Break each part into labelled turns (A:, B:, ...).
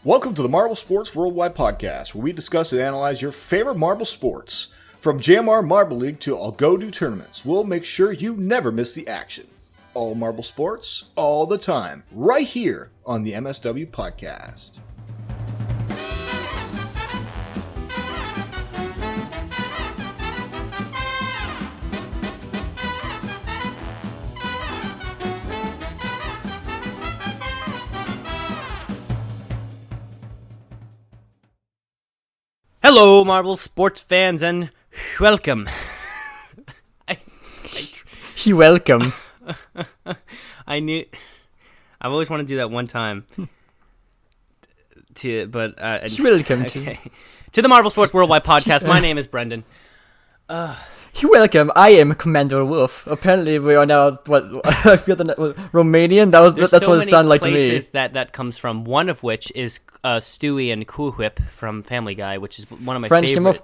A: Welcome to the Marble Sports Worldwide Podcast, where we discuss and analyze your favorite marble sports. From JMR Marble League to Algodu tournaments, we'll make sure you never miss the action. All marble sports, all the time, right here on the MSW Podcast.
B: Hello, marble sports fans, and welcome.
C: You're welcome.
B: I've always wanted to do that one time. You're
C: welcome.
B: Okay. To the Marble Sports Worldwide Podcast. My name is Brendan.
C: You're welcome. I am Commander Wolf. Apparently, we are now I feel Romanian. That's what it sounded like to me.
B: There's so many places that comes from. One of which is Stewie and Cool Whip from Family Guy, which is one of my
C: French
B: favorite.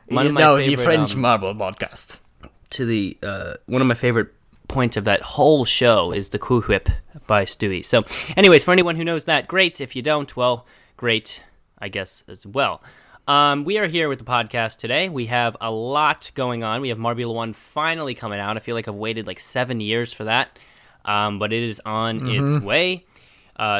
C: It is now the French Marble Podcast.
B: To the one of my favorite points of that whole show is the Cool Whip by Stewie. So, anyways, for anyone who knows that, great. If you don't, well, great, I guess as well. We are here with the podcast today. We have a lot going on. We have Marbula 1 finally coming out. I feel like I've waited like 7 years for that, but it is on its way.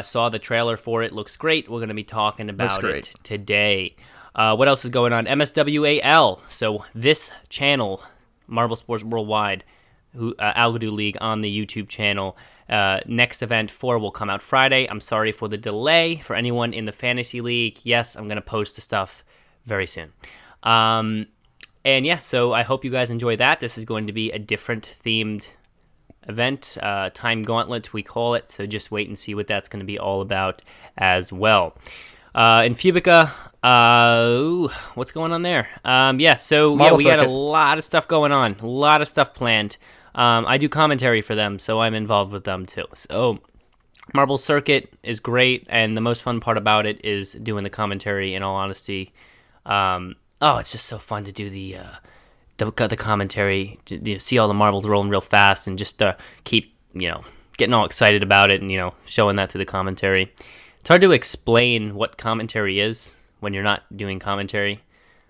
B: Saw the trailer for it. Looks great. We're going to be talking about it today. What else is going on? MSWAL. So this channel, Marble Sports Worldwide, Algodu League on the YouTube channel. Next event 4 will come out Friday. I'm sorry for the delay. For anyone in the Fantasy League, yes, I'm going to post the stuff very soon. And yeah, so I hope you guys enjoy that. This is going to be a different themed event, Time Gauntlet, we call it. So just wait and see what that's going to be all about as well. In Fubica, what's going on there? So
C: Marble
B: we got a
C: circuit.
B: lot of stuff going on, a lot of stuff planned. I do commentary for them, so I'm involved with them too. So Marble Circuit is great, and the most fun part about it is doing the commentary, in all honesty. It's just so fun to do the commentary, to see all the marbles rolling real fast, and just keep, getting all excited about it, and, showing that to the commentary. It's hard to explain what commentary is when you're not doing commentary,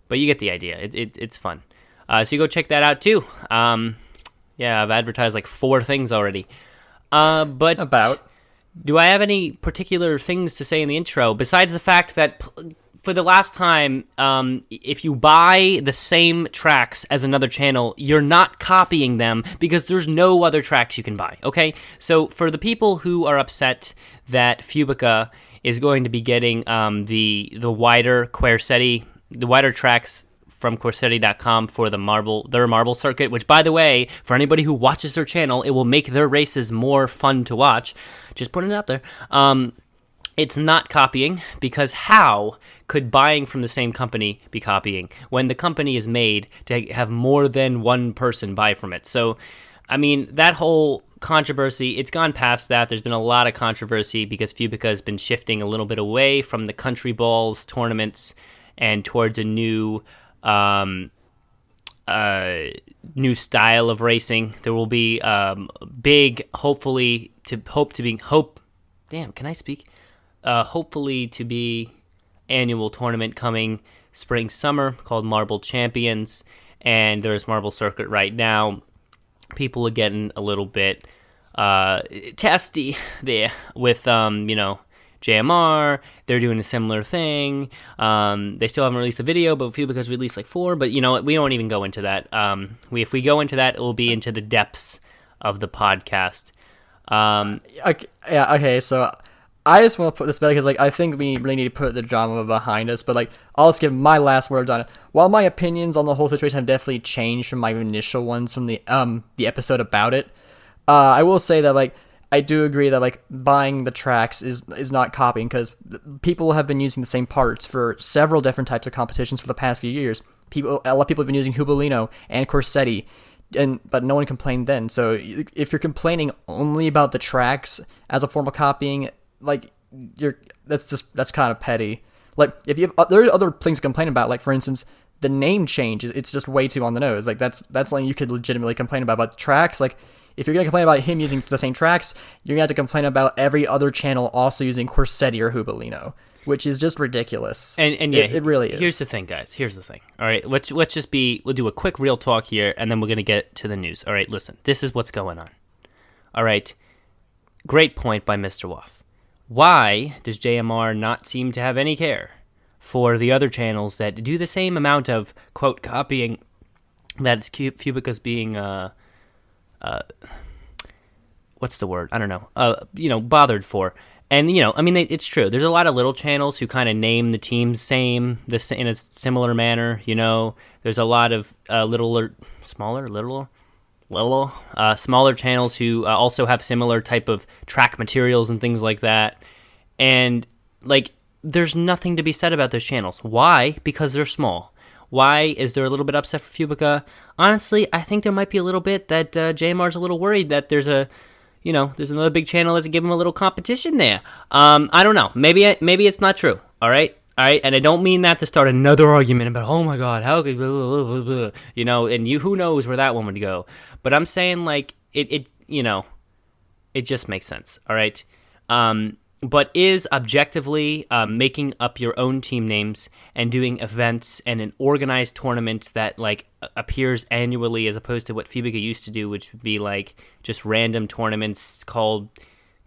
B: but you get the idea. It's fun. So you go check that out too. I've advertised like 4 things already. Do I have any particular things to say in the intro, besides the fact that for the last time, if you buy the same tracks as another channel, you're not copying them because there's no other tracks you can buy, okay? So for the people who are upset that Fubica is going to be getting the wider Quercetti, the wider tracks from Quercetti.com for their marble circuit, which, by the way, for anybody who watches their channel, it will make their races more fun to watch. Just putting it out there. It's not copying, because how could buying from the same company be copying when the company is made to have more than one person buy from it? So, I mean, that whole controversy, it's gone past that. There's been a lot of controversy because Fubica has been shifting a little bit away from the country balls tournaments and towards a new style of racing. There will be hopefully to be annual tournament coming spring summer called Marble Champions, and there's Marble Circuit right now. People are getting a little bit testy there with JMR. They're doing a similar thing. They still haven't released a video, but Fubica's released like 4. But we don't even go into that. If we go into that, it will be into the depths of the podcast.
C: Okay, so I just want to put this back because I think we really need to put the drama behind us. But I'll just give my last words on it. While my opinions on the whole situation have definitely changed from my initial ones from the episode about it, I will say that I do agree that buying the tracks is not copying, because people have been using the same parts for several different types of competitions for the past few years. A lot of people have been using Hubolino and Quercetti, but no one complained then. So if you're complaining only about the tracks as a form of copying, that's kind of petty. If you have, there are other things to complain about, for instance, the name change. It's just way too on the nose. That's something you could legitimately complain about. But tracks, if you're going to complain about him using the same tracks, you're going to have to complain about every other channel also using Corsetti or Hubalino, which is just ridiculous.
B: And yeah,
C: it really is.
B: Here's the thing, guys. Here's the thing. All right, we'll do a quick real talk here, and then we're gonna get to the news. All right, listen. This is what's going on. All right, great point by Mr. Waff. Why does JMR not seem to have any care for the other channels that do the same amount of quote copying that Fubica's being what's the word? I don't know. Bothered for. And, it's true. There's a lot of little channels who kind of name the teams in a similar manner, There's a lot of smaller channels who also have similar type of track materials and things like that. And, there's nothing to be said about those channels. Why? Because they're small. Why is there a little bit upset for Fubica? Honestly, I think there might be a little bit that JMR's a little worried that there's another big channel that's give him a little competition there. I don't know. Maybe it's not true. All right. And I don't mean that to start another argument about, oh my God, how could, blah, blah, blah, blah, and who knows where that one would go. But I'm saying it just makes sense. All right. But is objectively making up your own team names and doing events and an organized tournament that appears annually as opposed to what Fubica used to do, which would be just random tournaments called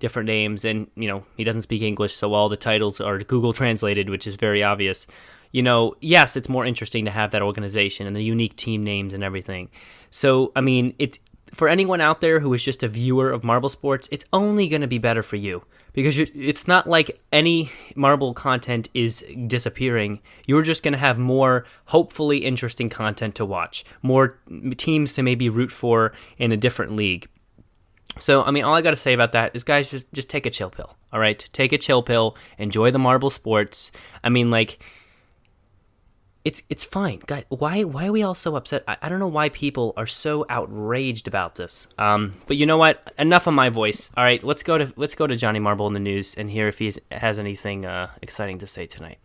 B: different names, and he doesn't speak English, so all the titles are Google translated, which is very obvious. Yes, it's more interesting to have that organization and the unique team names and everything. So it's for anyone out there who is just a viewer of marble sports, it's only going to be better for you. Because it's not like any marble content is disappearing. You're just going to have more, hopefully, interesting content to watch. More teams to maybe root for in a different league. So, all I got to say about that is, guys, just take a chill pill, all right? Take a chill pill. Enjoy the marble sports. It's fine, guys. Why are we all so upset? I don't know why people are so outraged about this. But you know what? Enough of my voice. All right, let's go to Johnny Marble in the news and hear if he has anything exciting to say tonight.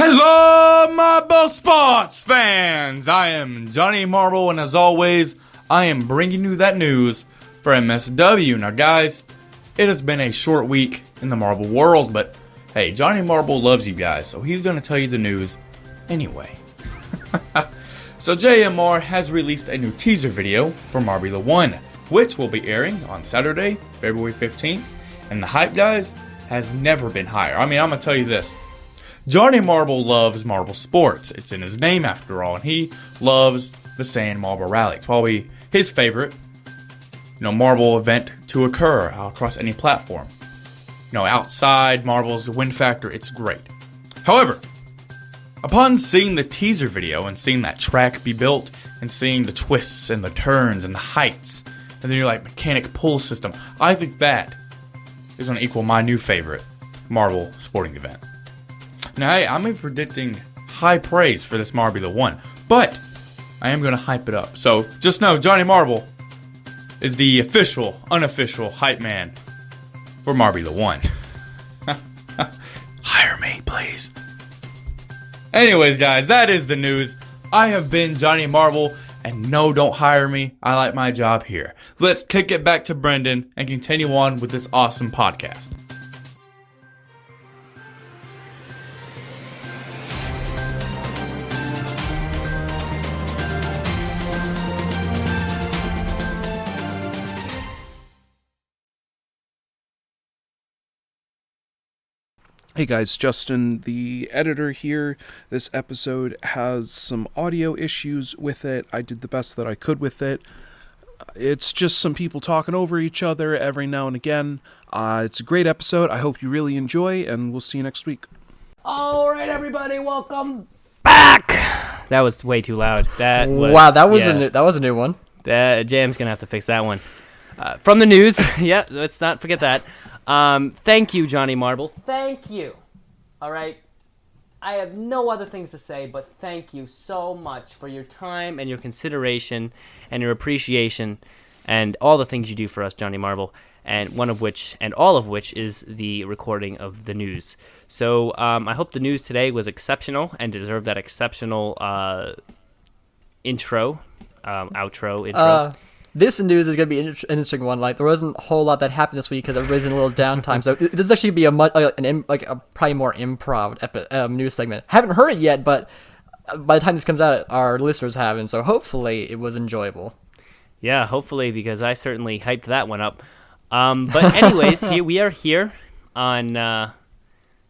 D: Hello, Marble Sports fans! I am Johnny Marble, and as always, I am bringing you that news for MSW. Now, guys, it has been a short week in the marble world, but hey, Johnny Marble loves you guys, so he's going to tell you the news anyway. So, JMR has released a new teaser video for Marbula 1, which will be airing on Saturday, February 15th, and the hype, guys, has never been higher. I'm going to tell you this. Johnny Marble loves marble sports. It's in his name, after all, and he loves the Sand Marble Rally. It's probably his favorite, marble event to occur across any platform. Outside, marbles, the win factor, it's great. However, upon seeing the teaser video and seeing that track be built and seeing the twists and the turns and the heights and then mechanic pull system, I think that is going to equal my new favorite marble sporting event. Now, I'm predicting high praise for this Marbula 1, but I am going to hype it up. So, just know, Johnny Marble is the unofficial hype man for Marbula 1. Hire me, please. Anyways, guys, that is the news. I have been Johnny Marble, and no, don't hire me. I like my job here. Let's kick it back to Brendan and continue on with this awesome podcast.
E: Hey guys, Justin, the editor here. This episode has some audio issues with it. I did the best that I could with it. It's just some people talking over each other every now and again. It's a great episode. I hope you really enjoy, and we'll see you next week.
B: All right, everybody, welcome back. back. That was way too loud. That was
C: a new one.
B: Jam's gonna have to fix that one. From the news, yeah, let's not forget that. Thank you, Johnny Marble. Thank you. All right. I have no other things to say, but thank you so much for your time and your consideration and your appreciation and all the things you do for us, Johnny Marble, and all of which is the recording of the news. So I hope the news today was exceptional and deserved that exceptional outro.
C: This news is going to be an interesting one. Like, there wasn't a whole lot that happened this week because everybody's in a little downtime. So this is actually going to be a probably more improv news segment. Haven't heard it yet, but by the time this comes out, our listeners have, and so hopefully it was enjoyable.
B: Yeah, hopefully, because I certainly hyped that one up. But anyways, we are here on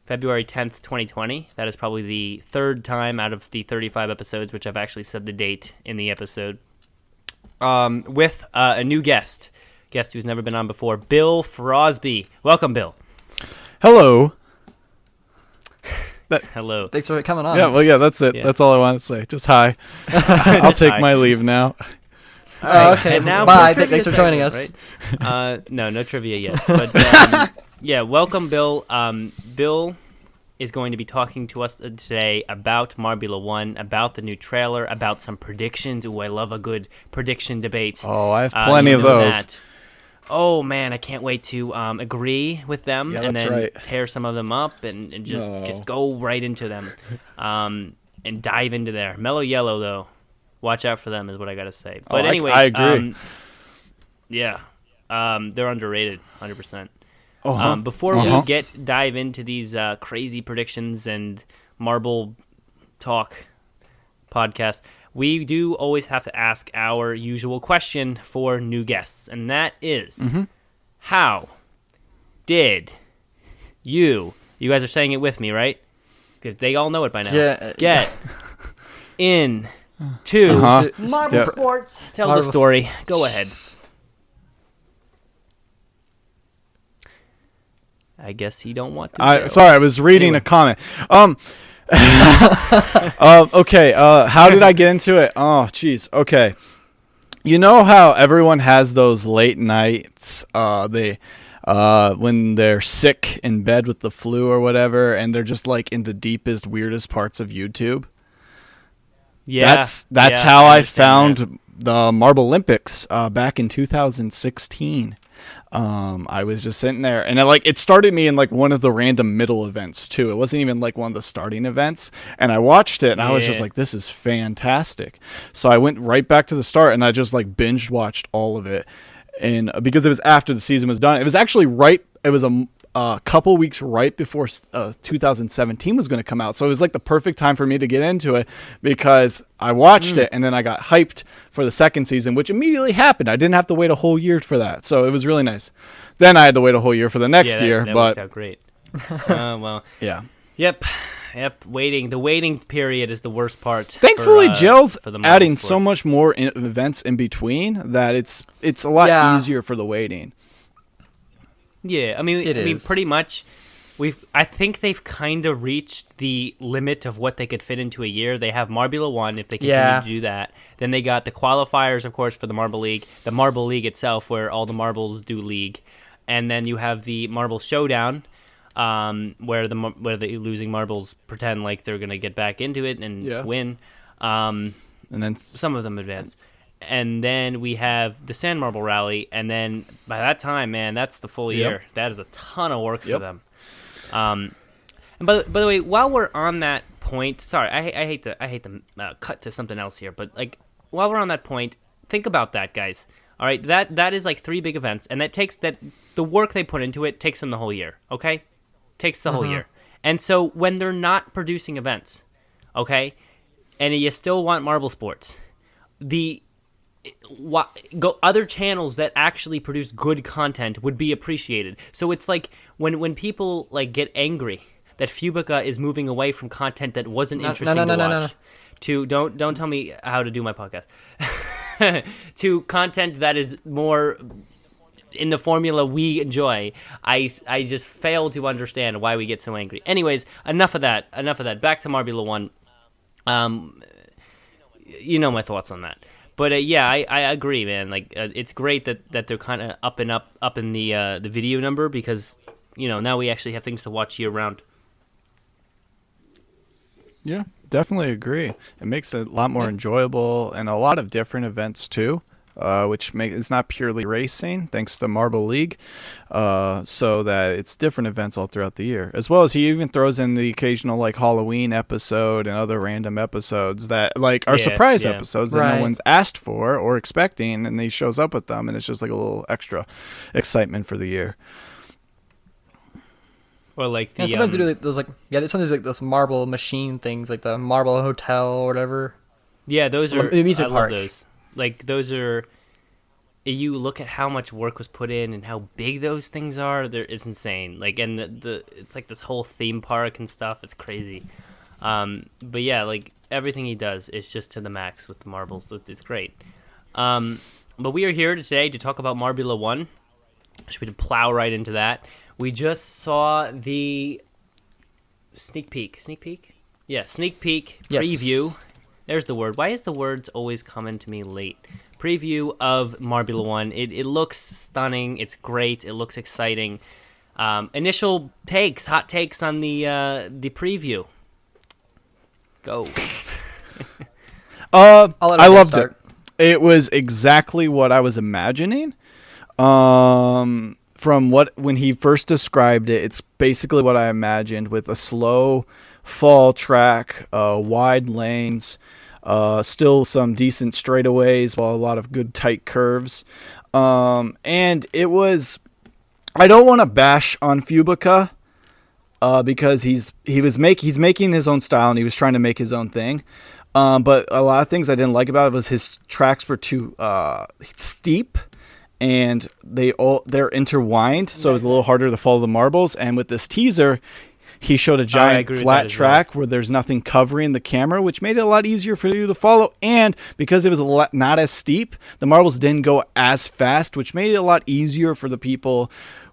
B: February 10th, 2020. That is probably the third time out of the 35 episodes, which I've actually said the date in the episode. With a new guest who's never been on before, Bill Frosby. Welcome, Bill.
F: Hello.
B: Hello.
C: Thanks for coming on.
F: Yeah, that's it. Yeah. That's all I want to say. Just hi. I'll take my leave now.
C: Okay, now bye. Thanks for joining us.
B: Right? No trivia yet. But yeah, welcome, Bill. Bill is going to be talking to us today about Marbula 1, about the new trailer, about some predictions. Ooh, I love a good prediction debate.
F: Oh, I have plenty of those.
B: That. Oh, man, I can't wait to agree with them and then tear some of them up and just go right into them and dive into there. Mellow Yellow, though. Watch out for them is what I got to say. But anyways,
F: I agree.
B: They're underrated, 100%.
F: Uh-huh.
B: Before we dive into these crazy predictions and Marble Talk podcast, we do always have to ask our usual question for new guests, and that is, how did you guys are saying it with me, right? Because they all know it by now.
C: Yeah.
B: Get into Marble Sports. Tell the story. Go ahead. I guess he don't want to.
F: Sorry, I was reading a comment. Okay. How did I get into it? Oh, jeez. Okay. You know how everyone has those late nights, when they're sick in bed with the flu or whatever, and they're just like in the deepest, weirdest parts of YouTube.
B: Yeah,
F: that's how I found the Marble Olympics back in 2016. I was just sitting there, and it started me in like one of the random middle events too. It wasn't even like one of the starting events, and I watched it, and I was just like, "This is fantastic." So I went right back to the start, and I just like binge watched all of it, and because it was after the season was done, it was actually right. It was a couple weeks right before 2017 was going to come out, so it was like the perfect time for me to get into it because I watched it and then I got hyped for the second season, which immediately happened. I didn't have to wait a whole year for that, so it was really nice. Then I had to wait a whole year for the next year,
B: that
F: but
B: worked out great. Well,
F: yeah,
B: yep. Waiting. The waiting period is the worst part.
F: Thankfully, Jill's
B: for the
F: adding
B: sports.
F: so much more events in between that it's a lot easier for the waiting.
B: Yeah, I mean, pretty much. I think they've kind of reached the limit of what they could fit into a year. They have Marbula 1 if they continue to do that. Then they got the qualifiers, of course, for the Marble League. The Marble League itself, where all the marbles do league, and then you have the Marble Showdown, where the losing marbles pretend like they're gonna get back into it and win. And
F: then
B: some of them advance. And then we have the Sand Marble Rally, and then by that time, man, that's the full year. That is a ton of work for them. And by the way, while we're on that point, sorry, I hate to cut to something else here, but like while we're on that point, think about that, guys. All right, that is like 3 big events, and the work they put into it takes them the whole year. Okay, takes the whole year, and so when they're not producing events, okay, and you still want Marble Sports, other channels that actually produce good content would be appreciated. So it's like when people like get angry that Fubica is moving away from content that wasn't interesting to watch. To don't tell me how to do my podcast. To content that is more in the formula we enjoy. I just fail to understand why we get so angry. Anyways, enough of that. Back to Marbula 1. You know my thoughts on that. But yeah, I agree, man. Like it's great that they're kind of up in the video number, because now we actually have things to watch year round.
F: Yeah, definitely agree. It makes it a lot more enjoyable, and a lot of different events too, which it's not purely racing, thanks to Marble League, so that it's different events all throughout the year. As well as he even throws in the occasional like Halloween episode and other random episodes that like are surprise episodes that no one's asked for or expecting, and he shows up with them, and it's just like a little extra excitement for the year.
B: Or like the,
C: sometimes they do like those sometimes like those marble machine things, like the Marble Hotel or whatever.
B: Yeah, those are
C: the music
B: I
C: park.
B: love those. Like those are. You look at how much work was put in and how big those things are. It's insane. Like, and the it's like this whole theme park and stuff. It's crazy. But yeah, like everything he does is just to the max with the marbles. It's great. But we are here today to talk about Marbula 1. Should we plow right into that? We just saw the sneak peek. Yeah, sneak peek preview. There's the word. Why is the words always coming to me late? Preview of Marbula 1. It looks stunning. It's great. It looks exciting. Initial takes, hot takes on the preview. Go.
F: I loved it. It was exactly what I was imagining. From when he first described it, it's basically what I imagined, with a slow fall track, wide lanes, still some decent straightaways, while a lot of good tight curves. And it was, I don't want to bash on Fubica, because he's making his own style, and he was trying to make his own thing. But a lot of things I didn't like about it was his tracks were too steep, and they're intertwined, so it was a little harder to follow the marbles. And with this teaser, he showed a giant flat track where there's nothing covering the camera, which made it a lot easier for you to follow. And because it was not as steep, the marbles didn't go as fast, which made it a lot easier for people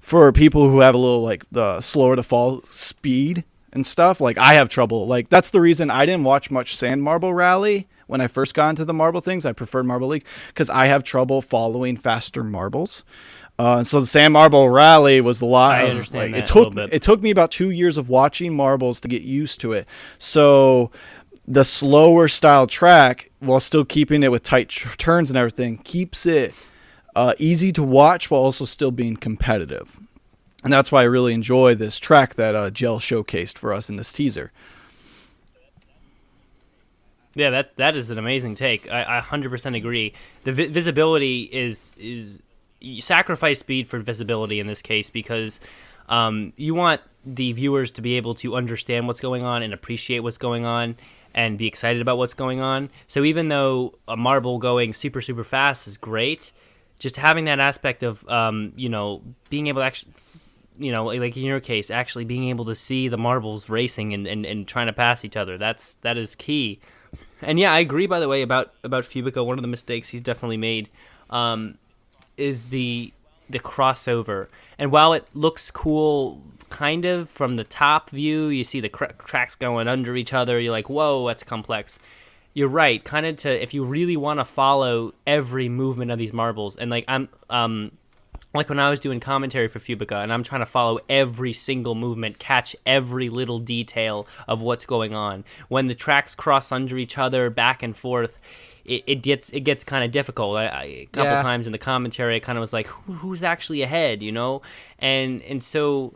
F: who have a little like the slower to fall speed and stuff. Like I have trouble. Like that's the reason I didn't watch much Sand Marble Rally when I first got into the marble things. I preferred Marble League because I have trouble following faster marbles. So the Sand Marble Rally was a lot.
B: I understand that
F: it took me about 2 years of watching marbles to get used to it. So the slower style track, while still keeping it with tight turns and everything, keeps it easy to watch while also still being competitive. And that's why I really enjoy this track that Gel showcased for us in this teaser.
B: Yeah, that is an amazing take. I 100% agree. The visibility is you sacrifice speed for visibility in this case, because you want the viewers to be able to understand what's going on and appreciate what's going on and be excited about what's going on. So even though a marble going super, super fast is great, just having that aspect of, being able to actually, like in your case, actually being able to see the marbles racing and trying to pass each other, that is key. And yeah, I agree, by the way, about Fubica. One of the mistakes he's definitely made is the crossover. And while it looks cool kind of from the top view, you see the tracks going under each other, you're like, whoa, that's complex. You're right, kind of if you really want to follow every movement of these marbles, and like I'm like when I was doing commentary for Fubica, and I'm trying to follow every single movement, catch every little detail of what's going on. When the tracks cross under each other, back and forth, it gets kind of difficult. A couple times in the commentary, I kind of was like, who's actually ahead, And so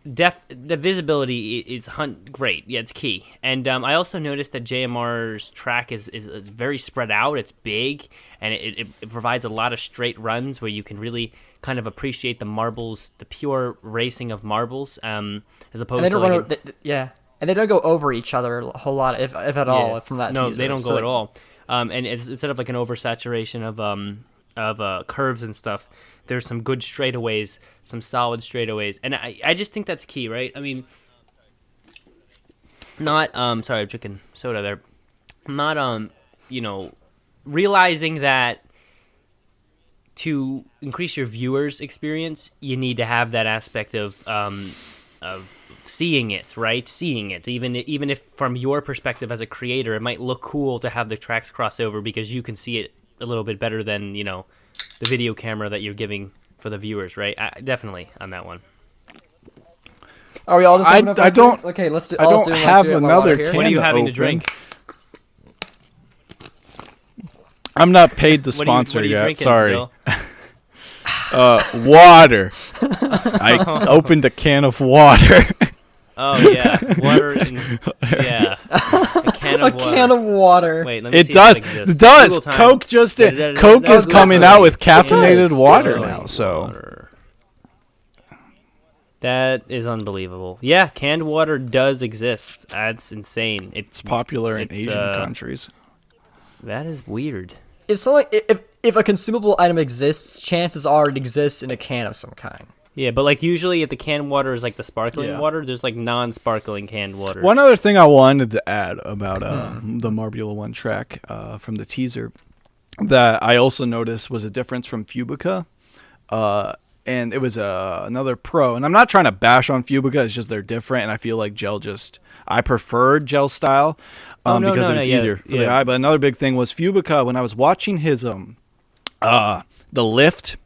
B: the visibility is great. Yeah, it's key. And I also noticed that JMR's track is very spread out. It's big, and it provides a lot of straight runs where you can really kind of appreciate the marbles, the pure racing of marbles, as opposed to
C: and they don't go over each other a whole lot, if at all, from that.
B: No,
C: teaser.
B: they don't go at all. And instead of like an oversaturation of curves and stuff, there's some good straightaways, some solid straightaways, and I just think that's key, right? I mean, not sorry, I'm drinking soda there. Not realizing that to increase your viewers' experience, you need to have that aspect of seeing it, right? Seeing it, even if from your perspective as a creator, it might look cool to have the tracks cross over because you can see it a little bit better than the video camera that you're giving for the viewers, right? Definitely on that one.
C: Are we all just?
F: I don't.
C: Okay, let's do.
F: I don't have another can.
B: What are you having
F: open.
B: to drink?
F: I'm not paid to sponsor
B: what are you
F: yet.
B: drinking,
F: Sorry.
B: Bill?
F: Water. I opened a can of water.
B: Oh yeah, water. Yeah, a can of water.
C: A can of water.
B: Wait, let me
F: It
B: see
F: does.
B: if I can
F: It
B: just-
F: does.
B: Google time.
F: Coke just did. Coke is coming out with caffeinated
C: It's
F: water
C: definitely
F: now. So
B: Water. That is unbelievable. Yeah, canned water does exist. That's insane.
F: it's popular in
B: It's,
F: Asian countries.
B: That is weird.
C: If a consumable item exists, chances are it exists in a can of some kind.
B: Yeah, but like usually if the canned water is like the sparkling
F: Yeah.
B: water, there's like non-sparkling canned water.
F: One other thing I wanted to add about the Marbula 1 track from the teaser that I also noticed was a difference from Fubica. And it was another pro. And I'm not trying to bash on Fubica. It's just they're different. And I feel like I prefer gel style because it's easier for the eye. But another big thing was Fubica. When I was watching his the lift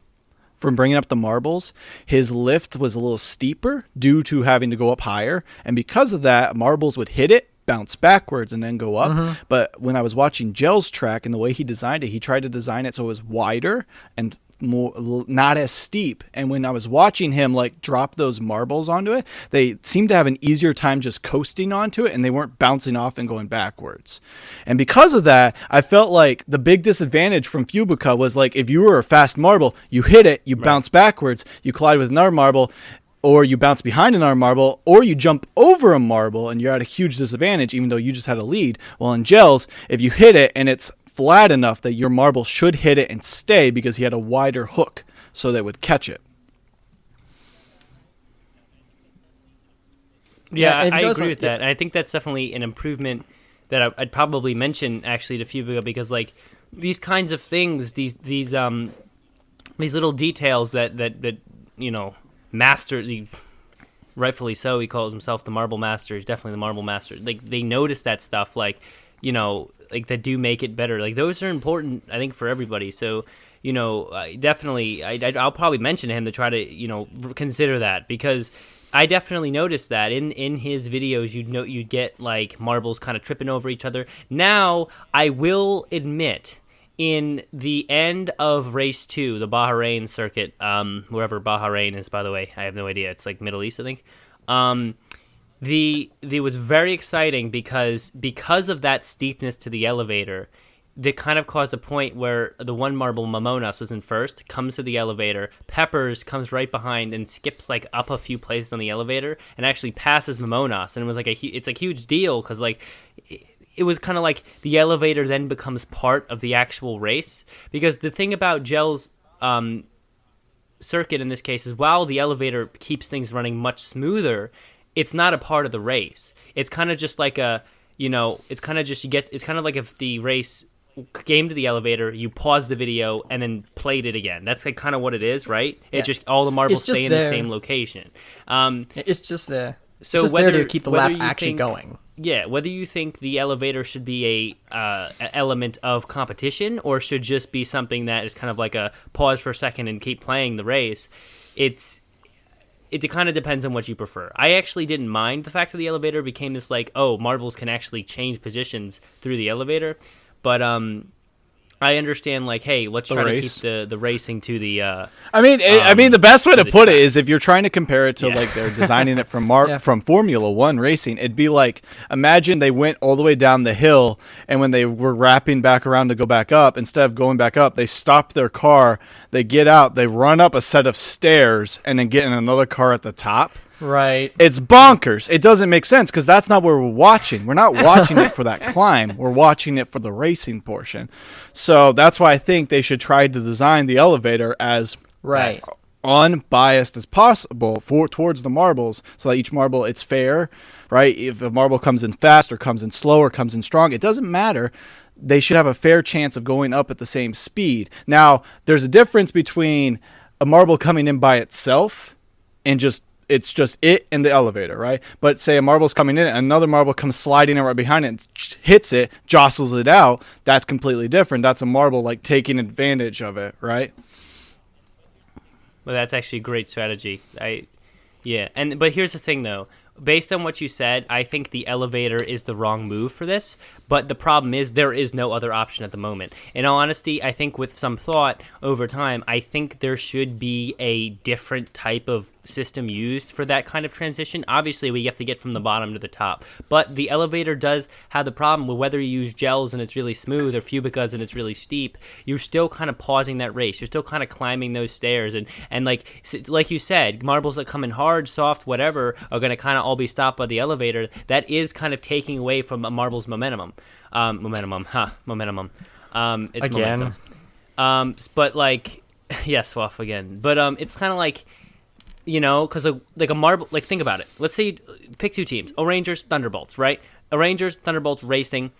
F: from bringing up the marbles, his lift was a little steeper due to having to go up higher. And because of that, marbles would hit it, bounce backwards, and then go up. But when I was watching Gel's track and the way he designed it, he tried to design it so it was wider and more not as steep. And when I was watching him like drop those marbles onto it, they seemed to have an easier time just coasting onto it, and they weren't bouncing off and going backwards. And because of that, I felt like the big disadvantage from Fubica was like if you were a fast marble, you hit it, you bounce backwards, you collide with another marble, or you bounce behind another marble, or you jump over a marble, and you're at a huge disadvantage even though you just had a lead. Well, in Gels, if you hit it and it's flat enough that your marble should hit it and stay because he had a wider hook so that it would catch it.
B: Yeah,
C: Yeah,
B: I agree with that. And I think that's definitely an improvement that I'd probably mention actually to Fubica because like these kinds of things, these little details that master, rightfully so, he calls himself the Marble Master. He's definitely the Marble Master. Like they notice that stuff, like like that do make it better. Like those are important, I think, for everybody. So definitely, I'll probably mention to him to try to consider that because I definitely noticed that in his videos you'd get like marbles kind of tripping over each other. Now I will admit, in the end of race 2, the Bahrain circuit, wherever Bahrain is, by the way, I have no idea. It's like Middle East, I think. It was very exciting because of that steepness to the elevator, that kind of caused a point where the one marble Mamonas was in first, comes to the elevator, Peppers comes right behind and skips like up a few places on the elevator and actually passes Mamonas, and it was like it's a huge deal because like it was kind of like the elevator then becomes part of the actual race, because the thing about Gel's circuit in this case is while the elevator keeps things running much smoother, it's not a part of the race. It's kind of just like it's kind of like if the race came to the elevator, you pause the video and then played it again. That's like kind of what it is, right?
C: Yeah.
B: It's just all the marbles
C: just
B: stay in
C: there.
B: the same location.
C: It's just there.
B: So
C: It's just
B: whether,
C: there to keep the
B: whether
C: lap
B: you
C: actually
B: think,
C: going.
B: Yeah, whether you think the elevator should be a element of competition or should just be something that is kind of like a pause for a second and keep playing the race, it kind of depends on what you prefer. I actually didn't mind the fact that the elevator became this like, oh, marbles can actually change positions through the elevator, but I understand, like, hey, let's try to keep the racing to the.
F: I mean, the best way to put it
B: track.
F: is if you're trying to compare it to like they're designing it from from Formula One racing, it'd be like imagine they went all the way down the hill, and when they were wrapping back around to go back up, instead of going back up, they stop their car, they get out, they run up a set of stairs, and then get in another car at the top.
C: Right.
F: It's bonkers. It doesn't make sense because that's not what we're watching. We're not watching it for that climb. We're watching it for the racing portion. So that's why I think they should try to design the elevator as unbiased as possible towards the marbles, so that each marble, it's fair, right? If a marble comes in fast or comes in slow or comes in strong, it doesn't matter. They should have a fair chance of going up at the same speed. Now, there's a difference between a marble coming in by itself and just it's just it and the elevator, right? But say a marble's coming in, another marble comes sliding in right behind it, and hits it, jostles it out. That's completely different. That's a marble like taking advantage of it, right?
B: Well, that's actually a great strategy. But here's the thing though. Based on what you said, I think the elevator is the wrong move for this. But the problem is there is no other option at the moment. In all honesty, I think with some thought over time, I think there should be a different type of system used for that kind of transition. Obviously, we have to get from the bottom to the top. But the elevator does have the problem with whether you use gels and it's really smooth or Fubicas and it's really steep, you're still kind of pausing that race. You're still kind of climbing those stairs. And like you said, marbles that come in hard, soft, whatever, are going to kind of all be stopped by the elevator. That is kind of taking away from a marble's momentum. Momentum. It's
C: again.
B: momentum. But like, yes, off again. But it's kind of like, because like a marble. Like think about it. Let's say pick two teams: O'Rangers, Thunderbolts, right? O'Rangers, Thunderbolts racing.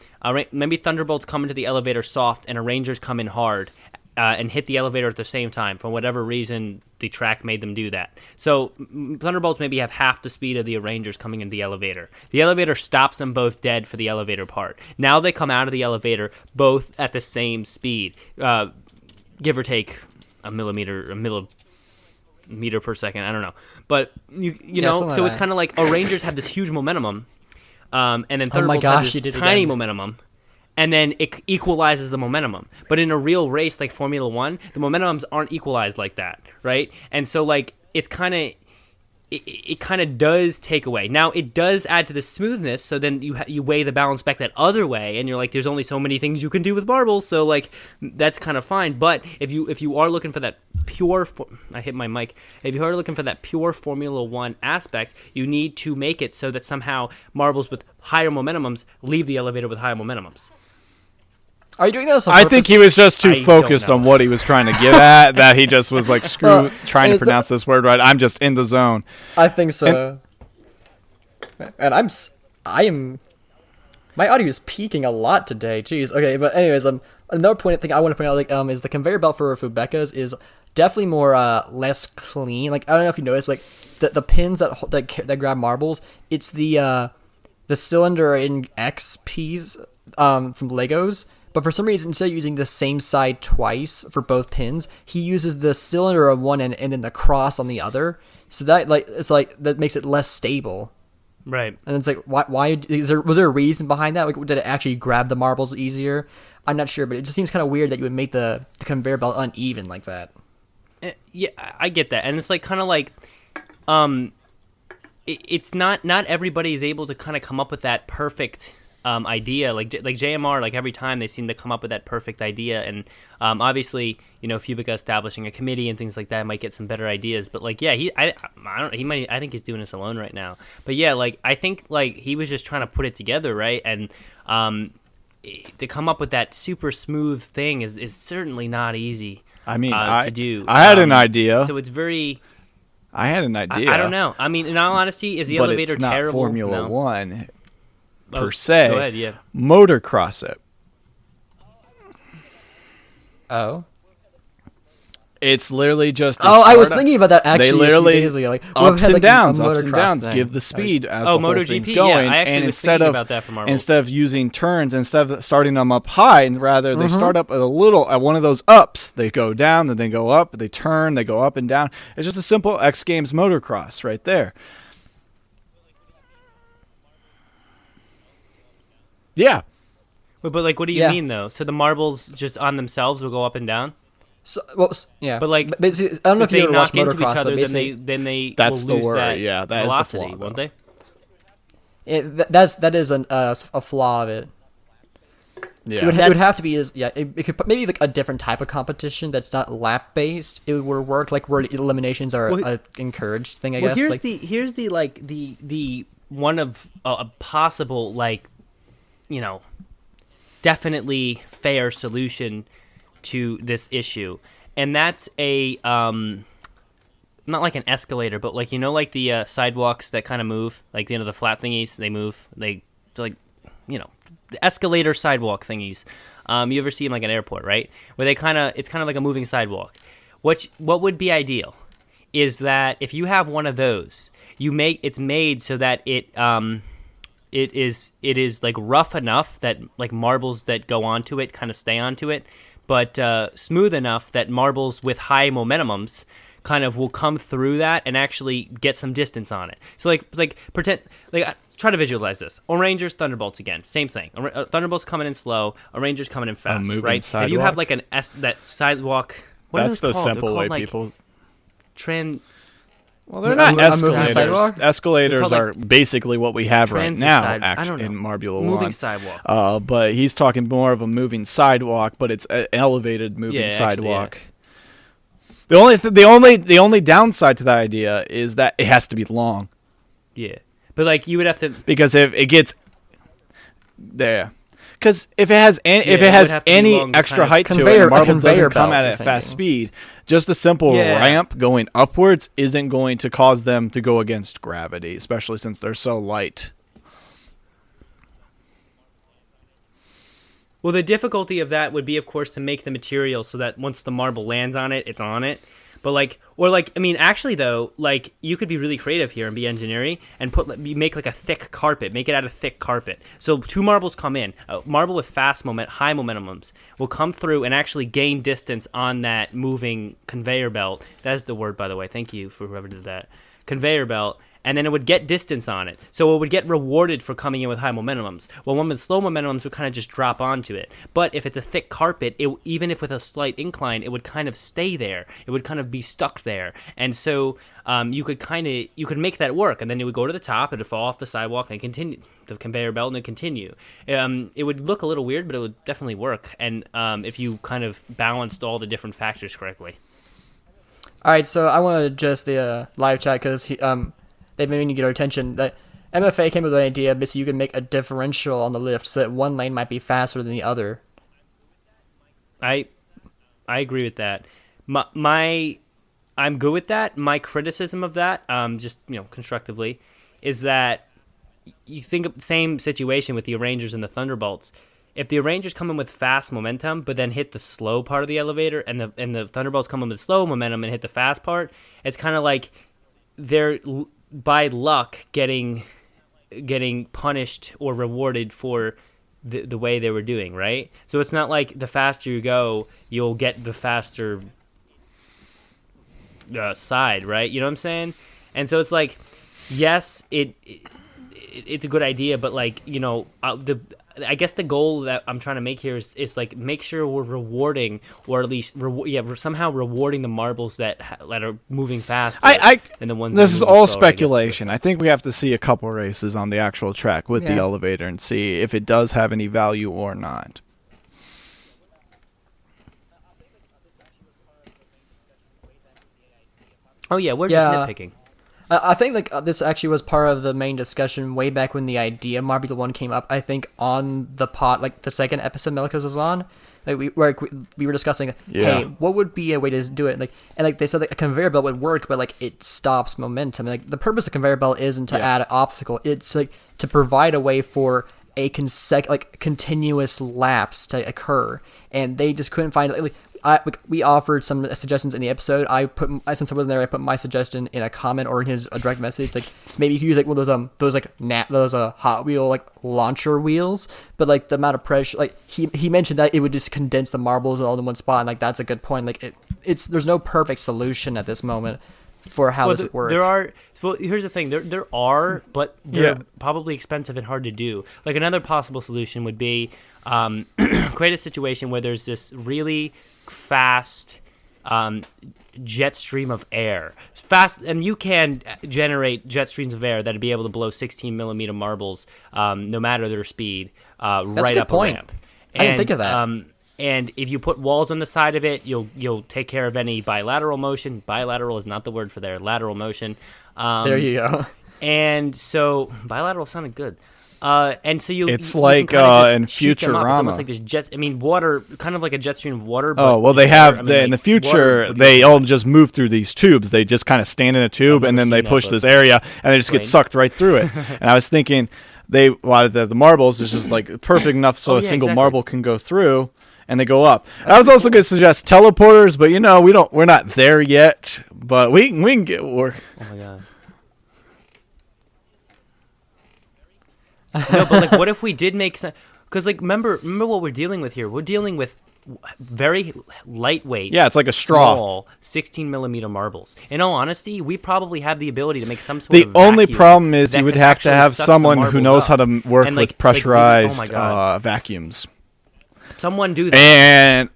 B: Maybe Thunderbolts come into the elevator soft, and O'Rangers come in hard. And hit the elevator at the same time. For whatever reason, the track made them do that. So Thunderbolts maybe have half the speed of the Rangers coming into the elevator. The elevator stops them both dead for the elevator part. Now they come out of the elevator both at the same speed, give or take a millimeter per second. I don't know, but you know, so it's kind of like Rangers have this huge momentum, and then Thunderbolts have this tiny momentum. And then it equalizes the momentum. But in a real race like Formula 1, the momentums aren't equalized like that, right? And so, like, it's kind of... It kind of does take away. Now, it does add to the smoothness, so then you weigh the balance back that other way, and you're like, there's only so many things you can do with marbles, so, like, that's kind of fine. But if you are looking for that pure... I hit my mic. If you are looking for that pure Formula 1 aspect, you need to make it so that somehow marbles with higher momentums leave the elevator with higher momentums.
C: Are you doing this on
F: I
C: purpose?
F: think he was just too focused on what he was trying to get at that he just was like, screw trying to pronounce this word right. I'm just in the zone.
C: I think so. And I am... My audio is peaking a lot today. Jeez. Okay, but anyways, another thing I want to point out is the conveyor belt for Fubecas is definitely more less clean. Like I don't know if you noticed, like the pins that grab marbles, it's the cylinder in XPs from Legos. But for some reason, instead of using the same side twice for both pins, he uses the cylinder on one end and then the cross on the other. So that that makes it less stable.
B: Right.
C: And it's like, why was there a reason behind that? Like, did it actually grab the marbles easier? I'm not sure, but it just seems kind of weird that you would make the conveyor belt uneven like that.
B: Yeah, I get that, and it's like kind of like, it's not everybody is able to kind of come up with that perfect idea. Like JMR, like every time they seem to come up with that perfect idea, and obviously, Fubica establishing a committee and things like that might get some better ideas. But like, yeah, I think he's doing this alone right now. But yeah, like I think like he was just trying to put it together, right? And to come up with that super smooth thing is certainly not easy.
F: I mean,
B: to do.
F: I had an idea.
B: So it's very.
F: I had an idea.
B: I don't know. I mean, in all honesty, is the elevator
F: it's not
B: terrible?
F: Formula
B: No.
F: 1 per se.
B: Go ahead, yeah.
F: Motocross it.
C: Oh.
F: It's literally just.
C: I was thinking about that actually.
F: They literally
C: a few days ago, like,
F: ups and
C: a
F: downs
C: motocross thing.
F: give the speed as the whole
B: MotoGP,
F: thing's going.
B: yeah, I actually
F: and
B: was thinking about that for marbles.
F: instead of using turns, instead of starting them up high, and rather they start up at one of those ups. They go down, then they go up. They turn, they go up and down. It's just a simple X Games motocross right there. Yeah.
B: But like, what do you mean though? So the marbles just on themselves will go up and down?
C: So, well, yeah.
B: But like,
C: basically, I don't know if you ever watched motocross, but basically,
B: then they
F: that's
B: will lose
F: the word.
B: that
F: Yeah, that
B: velocity,
F: is the flaw,
B: won't they?
C: that is a flaw of it.
F: Yeah.
C: It would have to be it could maybe like a different type of competition that's not lap based. It would work like where eliminations are a encouraged thing. I guess.
B: Here's the one of a possible definitely fair solution to this issue, and that's a not like an escalator, but like the sidewalks that kind of move, like the flat thingies, they move, the escalator sidewalk thingies. You ever see them like at an airport, right? Where it's kind of like a moving sidewalk. What would be ideal is that if you have one of those, it's made so that it is like rough enough that like marbles that go onto it kind of stay onto it, but smooth enough that marbles with high momentumums kind of will come through that and actually get some distance on it. So like pretend like try to visualize this. O'Rangers, Thunderbolts again, same thing. Thunderbolts coming in slow, O'Rangers coming in fast, right?
F: Sidewalk.
B: If you have like that sidewalk. What
F: That's the simple way
B: like
F: people. Well, they're not
C: a moving
F: escalators.
C: sidewalk?
F: Escalators
B: They're
F: are basically what we have right
B: transit
F: now,
B: side- I don't
F: actually,
B: know.
F: in Marbula
B: Moving
F: 1.
B: sidewalk.
F: But he's talking more of a moving sidewalk, but it's an elevated moving
B: Yeah, actually,
F: sidewalk. The only downside to that idea is that it has to be long,
B: Yeah, but like you would have to.
F: because if it gets there, because if it has
B: it would have to be
F: any
B: long to
F: extra
B: kind of-
F: height to it,
C: Conveyor-
F: and
C: a
F: marble
C: conveyor
F: doesn't come
C: belt,
F: at
C: you're
F: a fast
C: thinking.
F: speed. Just a simple
B: Yeah.
F: ramp going upwards isn't going to cause them to go against gravity, especially since they're so light.
B: Well, the difficulty of that would be, of course, to make the material so that once the marble lands on it, it's on it. But actually though, like you could be really creative here and be engineering and make like a thick carpet, make it out of thick carpet. So two marbles come in, a marble with high momentumums will come through and actually gain distance on that moving conveyor belt. That's the word, by the way. Thank you for whoever did that. Conveyor belt. And then it would get distance on it. So it would get rewarded for coming in with high momentumums. Well, one with slow momentumums would kind of just drop onto it. But if it's a thick carpet, even if with a slight incline, it would kind of stay there. It would kind of be stuck there. And so you could make that work. And then it would go to the top, it would fall off the sidewalk and continue, the conveyor belt, and then continue. It would look a little weird, but it would definitely work. And if you kind of balanced all the different factors correctly.
C: All right, so I want to address the live chat because they made me get our attention. That MFA came up with an idea, basically you can make a differential on the lift so that one lane might be faster than the other.
B: I agree with that. I'm good with that. My criticism of that, just constructively, is that you think of the same situation with the Rangers and the Thunderbolts. If the Rangers come in with fast momentum, but then hit the slow part of the elevator, and the Thunderbolts come in with slow momentum and hit the fast part, it's kind of like they're by luck getting punished or rewarded for the way they were doing, right? So it's not like the faster you go, you'll get the faster side, right? You know what I'm saying? And so it's like, yes, it's a good idea, but like I guess the goal that I'm trying to make here is like make sure we're rewarding, or at least somehow rewarding the marbles that are moving faster than the ones.
F: This
B: that
F: is
B: move
F: all
B: slower,
F: speculation. I think we have to see a couple races on the actual track with the
C: Yeah.
F: elevator and see if it does have any value or not.
B: Oh yeah, we're
C: Yeah.
B: just nitpicking.
C: I think this actually was part of the main discussion way back when the idea of Marbula 1 came up. I think on the pod, like the second episode Melikos was on, like we were discussing, hey, what would be a way to do it? And they said like a conveyor belt would work, but like it stops momentum. Like the purpose of conveyor belt isn't to add an obstacle; it's like to provide a way for a continuous lapse to occur, and they just couldn't find it. We offered some suggestions in the episode. Since I wasn't there, I put my suggestion in a comment or in his direct message. Like maybe you could use like one of those Hot Wheel like launcher wheels, but like the amount of pressure, like he mentioned that it would just condense the marbles all in one spot, and like that's a good point. Like there's no perfect solution at this moment for how this would work.
B: There are. Well, here's the thing. There are, but they're probably expensive and hard to do. Like another possible solution would be create a situation where there's this really fast jet stream of air. Fast, and you can generate jet streams of air that'd be able to blow 16 millimeter marbles, no matter their speed, right up a ramp.
C: I didn't think of that.
B: And if you put walls on the side of it, you'll take care of any bilateral motion. Bilateral is not the word for there. Lateral motion.
C: There you go.
B: And so bilateral sounded good. And so
F: It's
B: you
F: like,
B: can kinda just
F: in
B: shoot them up. It's
F: Futurama.
B: almost like there's jets. I mean, water, kind of like a jet stream of water.
F: Oh,
B: but
F: well, they
B: water,
F: have,
B: I mean,
F: in the
B: like,
F: future,
B: water
F: they all just move through these tubes. They just kind of stand in a tube,
B: I've
F: and
B: never
F: then they
B: seen that,
F: push
B: but-
F: this area, and they just get
B: Explain.
F: sucked right through it. And I was thinking, the marbles is just like perfect enough so a single
B: exactly.
F: marble can go through, and they go up. I was also going to suggest teleporters, but we're not there yet. But we can get work.
B: Oh my god. No, but like, what if we did make some? Because like, remember what we're dealing with here. We're dealing with very lightweight.
F: Yeah, it's like a straw.
B: Small 16 millimeter marbles. In all honesty, we probably have the ability to make some sort
F: The
B: of.
F: only
B: vacuum
F: problem is
B: that
F: you would
B: could
F: have to
B: actually
F: have
B: suck the
F: someone who
B: marbles
F: knows
B: up.
F: how to work
B: And,
F: with
B: oh
F: pressurized
B: my God.
F: vacuums.
B: Someone do that.
F: And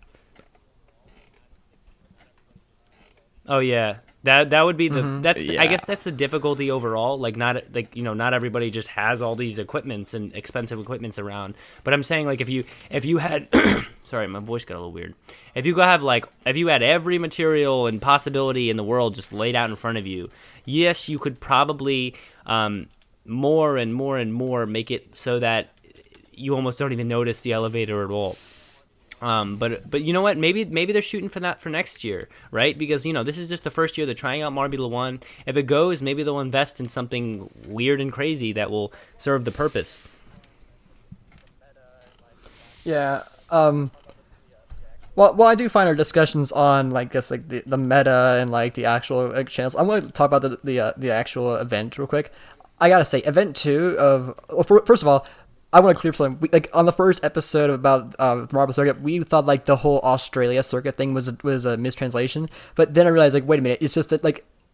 B: Oh yeah, that would be the that's
F: Yeah.
B: I guess that's the difficulty overall. Like not not everybody just has all these equipments and expensive equipments around. But I'm saying like if you had sorry, my voice got a little weird. If you had every material and possibility in the world just laid out in front of you, yes, you could probably more and more and more make it so that you almost don't even notice the elevator at all. But you know what? Maybe they're shooting for that for next year, right? Because this is just the first year they're trying out Marbula 1. If it goes, maybe they'll invest in something weird and crazy that will serve the purpose.
C: Yeah. Well, I do find our discussions on the meta and like the actual channels. I'm going to talk about the actual event real quick. I gotta say, event 2 of first of all, I want to clear something. On the first episode about the Marble Circuit, we thought like the whole Australia circuit thing was a mistranslation. But then I realized wait a minute, it's just that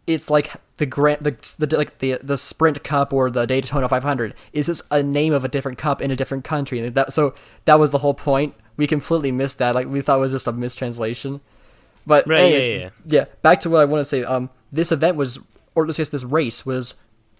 C: it's like the Sprint Cup or the Daytona 500 is just a name of a different cup in a different country, and that was the whole point. We completely missed that. Like we thought it was just a mistranslation. But
B: right,
C: anyways, yeah. Back to what I want to say. This event was, or let's say this race was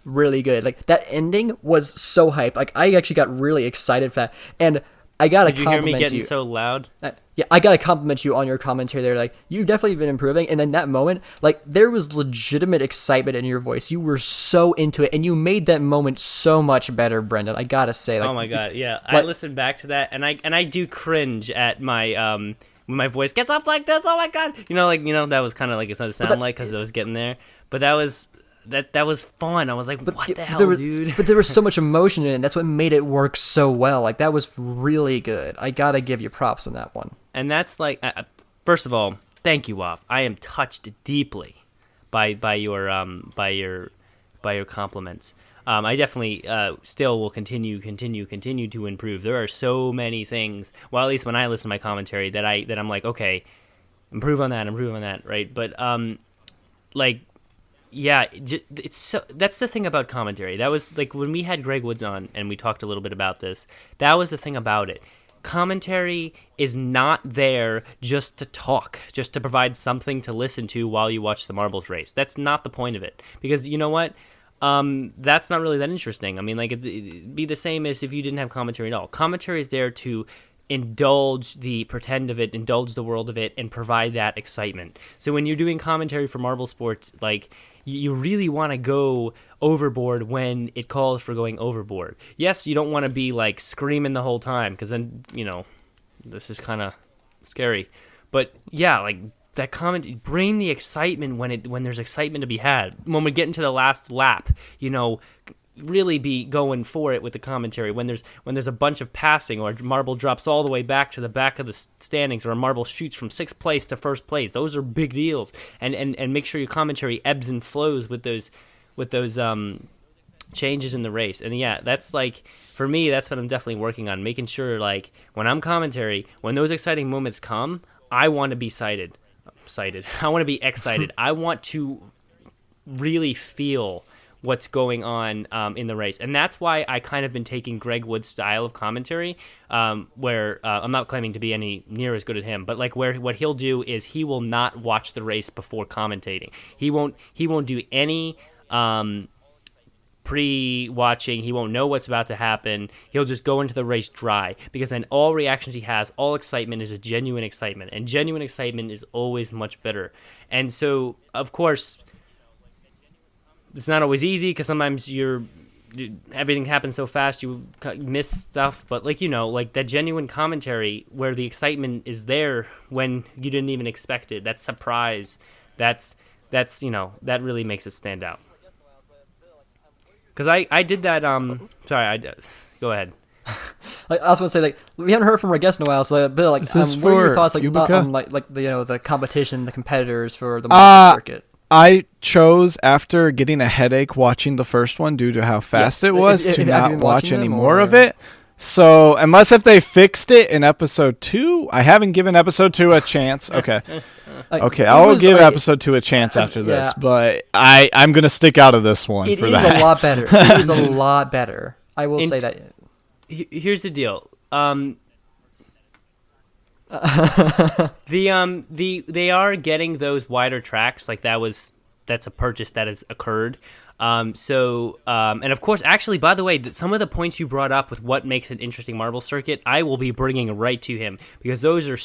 C: really good. Like that ending was so hype. Like I actually got really excited for that, and I gotta
B: Did you hear me
C: compliment
B: getting
C: you.
B: so loud?
C: Yeah, I gotta compliment you on your commentary there. Like you've definitely been improving, and in that moment, like there was legitimate excitement in your voice. You were so into it, and you made that moment so much better, Brendan. I gotta say. Like,
B: Oh my God, yeah. I listened back to that, and I do cringe at my when my voice gets up like this. Oh my God, that was kind of like it's not sound like because I was getting there, but that was. That was fun. I was like, what the hell, dude?
C: But there was so much emotion in it. That's what made it work so well. Like, that was really good. I gotta give you props on that one.
B: And that's like, first of all, thank you, Woff. I am touched deeply by your compliments. I definitely still will continue to improve. There are so many things. Well, at least when I listen to my commentary, that I'm like, okay, improve on that, right? But yeah, it's so. That's the thing about commentary. That was like when we had Greg Woods on and we talked a little bit about this. That was the thing about it. Commentary is not there just to talk, just to provide something to listen to while you watch the marbles race. That's not the point of it. Because you know what? That's not really that interesting. I mean, like it'd be the same as if you didn't have commentary at all. Commentary is there to indulge the pretend of it, indulge the world of it, and provide that excitement. So when you're doing commentary for marble sports, like you really want to go overboard when it calls for going overboard. Yes, you don't want to be like screaming the whole time because then this is kind of scary. But yeah, like that comment, bring the excitement when there's excitement to be had. When we get into the last lap, really be going for it with the commentary. When there's a bunch of passing, or a marble drops all the way back to the back of the standings, or a marble shoots from 6th place to 1st place, those are big deals. And make sure your commentary ebbs and flows with those changes in the race. And yeah, that's like, for me, that's what I'm definitely working on, making sure like when I'm commentary, when those exciting moments come, I want to be excited. I want to be excited. I want to really feel what's going on in the race. And that's why I kind of been taking Greg Wood's style of commentary, where I'm not claiming to be any near as good as him, but like where what he'll do is he will not watch the race before commentating. He won't do any pre-watching. He won't know what's about to happen. He'll just go into the race dry, because then all reactions he has, all excitement is a genuine excitement, and genuine excitement is always much better. And so, of course, it's not always easy because sometimes everything happens so fast you miss stuff. But like that genuine commentary where the excitement is there when you didn't even expect it, that surprise, that's that really makes it stand out. Because I did that. Go ahead.
C: Like, I was going to say, like, we haven't heard from our guest in a while, so Bill, like, what are your thoughts, like, on the competition, the competitors for the marble circuit?
F: I chose, after getting a headache watching the first one due to how fast it was, to not watch any more of it. So, unless if they fixed it in episode 2, I haven't given episode 2 a chance. Okay. Okay, I'll give episode 2 a chance after this, but I'm going to stick out of this one.
C: It is a lot better. It is a lot better. I will say that.
B: Here's the deal. They are getting those wider tracks, like that's a purchase that has occurred. And of course, actually, by the way, some of the points you brought up with what makes an interesting marble circuit, I will be bringing right to him, because those are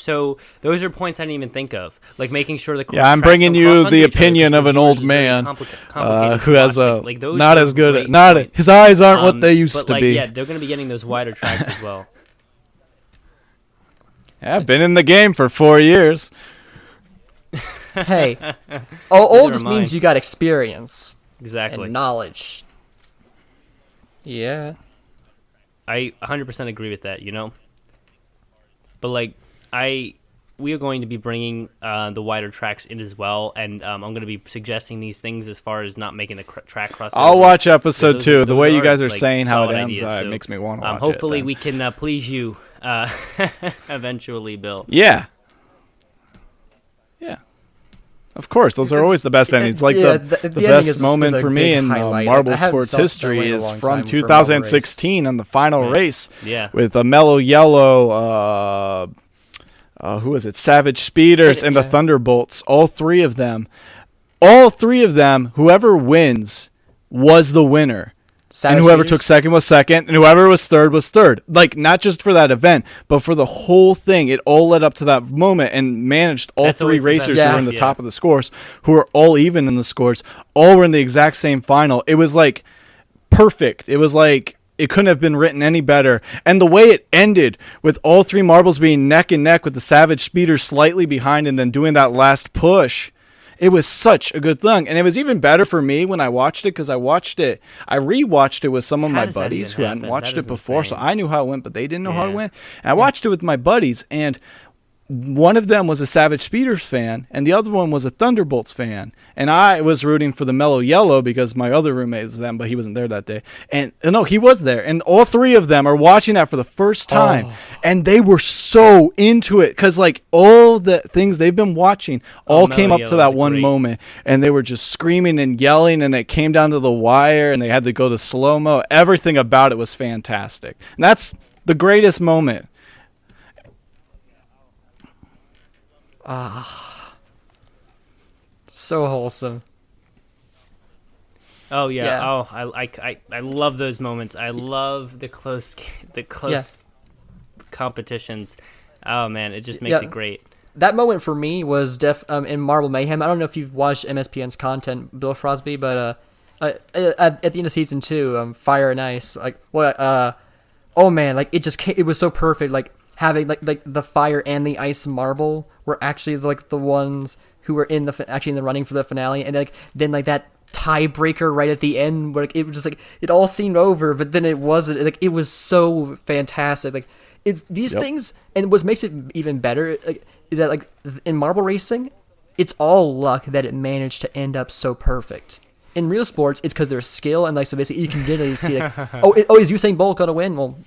B: points I didn't even think of, like making sure the
F: I'm bringing you the opinion of an old man who has not as good his eyes aren't what they used to be.
B: Yeah, they're going to be getting those wider tracks as well.
F: Yeah, I've been in the game for 4 years.
C: Hey, old just means you got experience.
B: Exactly.
C: And knowledge. Yeah.
B: I 100% agree with that, But we are going to be bringing the wider tracks in as well, and I'm going to be suggesting these things as far as not making the track crossover.
F: I'll watch episode 2. The way you guys are saying how it ends, it makes me want to watch
B: hopefully
F: it.
B: We can please you eventually, Bill.
F: Yeah. Yeah. Of course, those are always the best endings. Like the best moment for me in Marble sports history is from 2016 on the final race with a Mellow Yellow, who was it? Savage Speeders and the Thunderbolts. All three of them, whoever wins was the winner. And whoever took second was second, and whoever was third was third. Like, not just for that event, but for the whole thing. It all led up to that moment and managed all three racers who were in the top of the scores, who were all even in the scores, all were in the exact same final. It was, like, perfect. It was, like, it couldn't have been written any better. And the way it ended, with all three marbles being neck and neck with the Savage Speeder slightly behind and then doing that last push, it was such a good thing. And it was even better for me when I watched it, because I rewatched it with some of my buddies who hadn't watched it before. Insane. So I knew how it went, but they didn't know how it went. And I watched it with my buddies, and one of them was a Savage Speeders fan, and the other one was a Thunderbolts fan. And I was rooting for the Mellow Yellow because my other roommate was them, but he wasn't there that day. And no, he was there. And all three of them are watching that for the first time. And they were so into it, because like all the things they've been watching all came up to that one moment. And they were just screaming and yelling, and it came down to the wire, and they had to go to slow-mo. Everything about it was fantastic. And that's the greatest moment.
C: So wholesome.
B: Oh yeah. Oh, I love those moments. I love the close competitions. Oh man, it just makes it great.
C: That moment for me was in Marble Mayhem. I don't know if you've watched MSPN's content, Bill Frosby, but at the end of season 2, Fire and Ice, oh man, like it was so perfect. Like having like the fire and the ice marble were actually like the ones who were in the running for the finale, and then that tiebreaker right at the end, where it was just like it all seemed over, but then it wasn't. Like it was so fantastic. Like these things, and what makes it even better is that like in marble racing, it's all luck that it managed to end up so perfect. In real sports, it's because there's skill, and like so basically you can literally see like, is Usain Bolt gonna win? Well,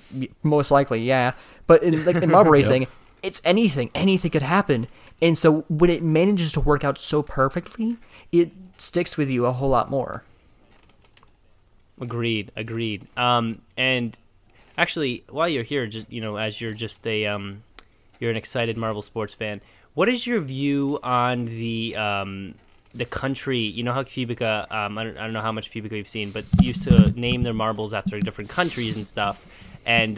C: most likely, yeah. But in marble racing, it's anything could happen, and so when it manages to work out so perfectly, it sticks with you a whole lot more.
B: Agreed. And actually, while you're here, just as you're just you're an excited marble sports fan, what is your view on the country? You know how Cubica, I don't know how much Cubica you've seen, but used to name their marbles after different countries and stuff, and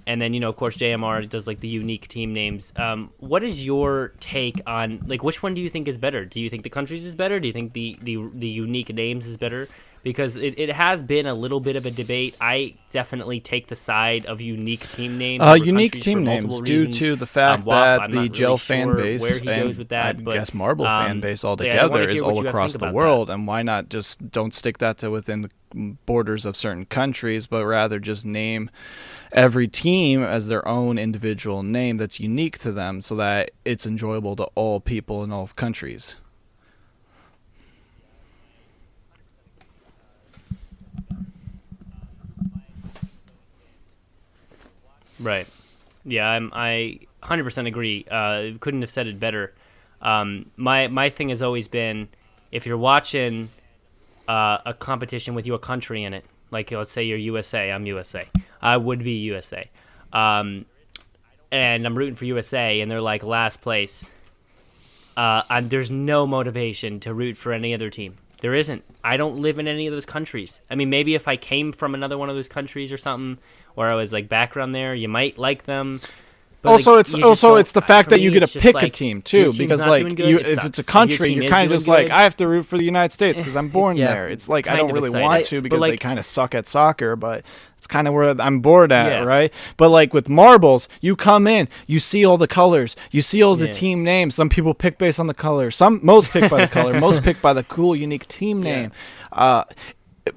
B: then of course JMR does like the unique team names. What is your take on like which one do you think is better? Do you think the countries is better? Do you think the unique names is better? Because it has been a little bit of a debate. I definitely take the side of unique team names.
F: Unique team names due to the fact that the gel fan base
B: where he goes with that,
F: I guess marble fan base altogether is all across the world, and why not just don't stick that to within the borders of certain countries, but rather just name every team as their own individual name that's unique to them, so that it's enjoyable to all people in all countries.
B: Right. Yeah, I 100% agree. Couldn't have said it better. My thing has always been, if you're watching a competition with your country in it, like let's say you're USA, I'm USA, I would be USA, and I'm rooting for USA, and they're like last place. There's no motivation to root for any other team. There isn't. I don't live in any of those countries. I mean, maybe if I came from another one of those countries or something, or I was like background there, you might like them. But
F: also,
B: like,
F: it's the fact that you get to pick a team too,
B: your team's
F: because
B: not
F: like
B: doing good, it
F: if
B: sucks.
F: it's a
B: If your
F: country,
B: team
F: you're
B: is
F: kind of
B: doing
F: just like,
B: good,
F: I have to root for the United States because I'm born
C: Yeah.
F: there. It's like I
B: kind
F: don't
B: of
F: really
B: exciting.
F: want to
B: But,
F: because
B: like-
F: they kind of suck at soccer, but it's kind of where I'm bored at,
B: Yeah.
F: right? But like with marbles, you come in, you see all the colors, you see all the
B: Yeah.
F: team names. Some people pick based on the color, most pick by the color, most pick by the cool, unique team name.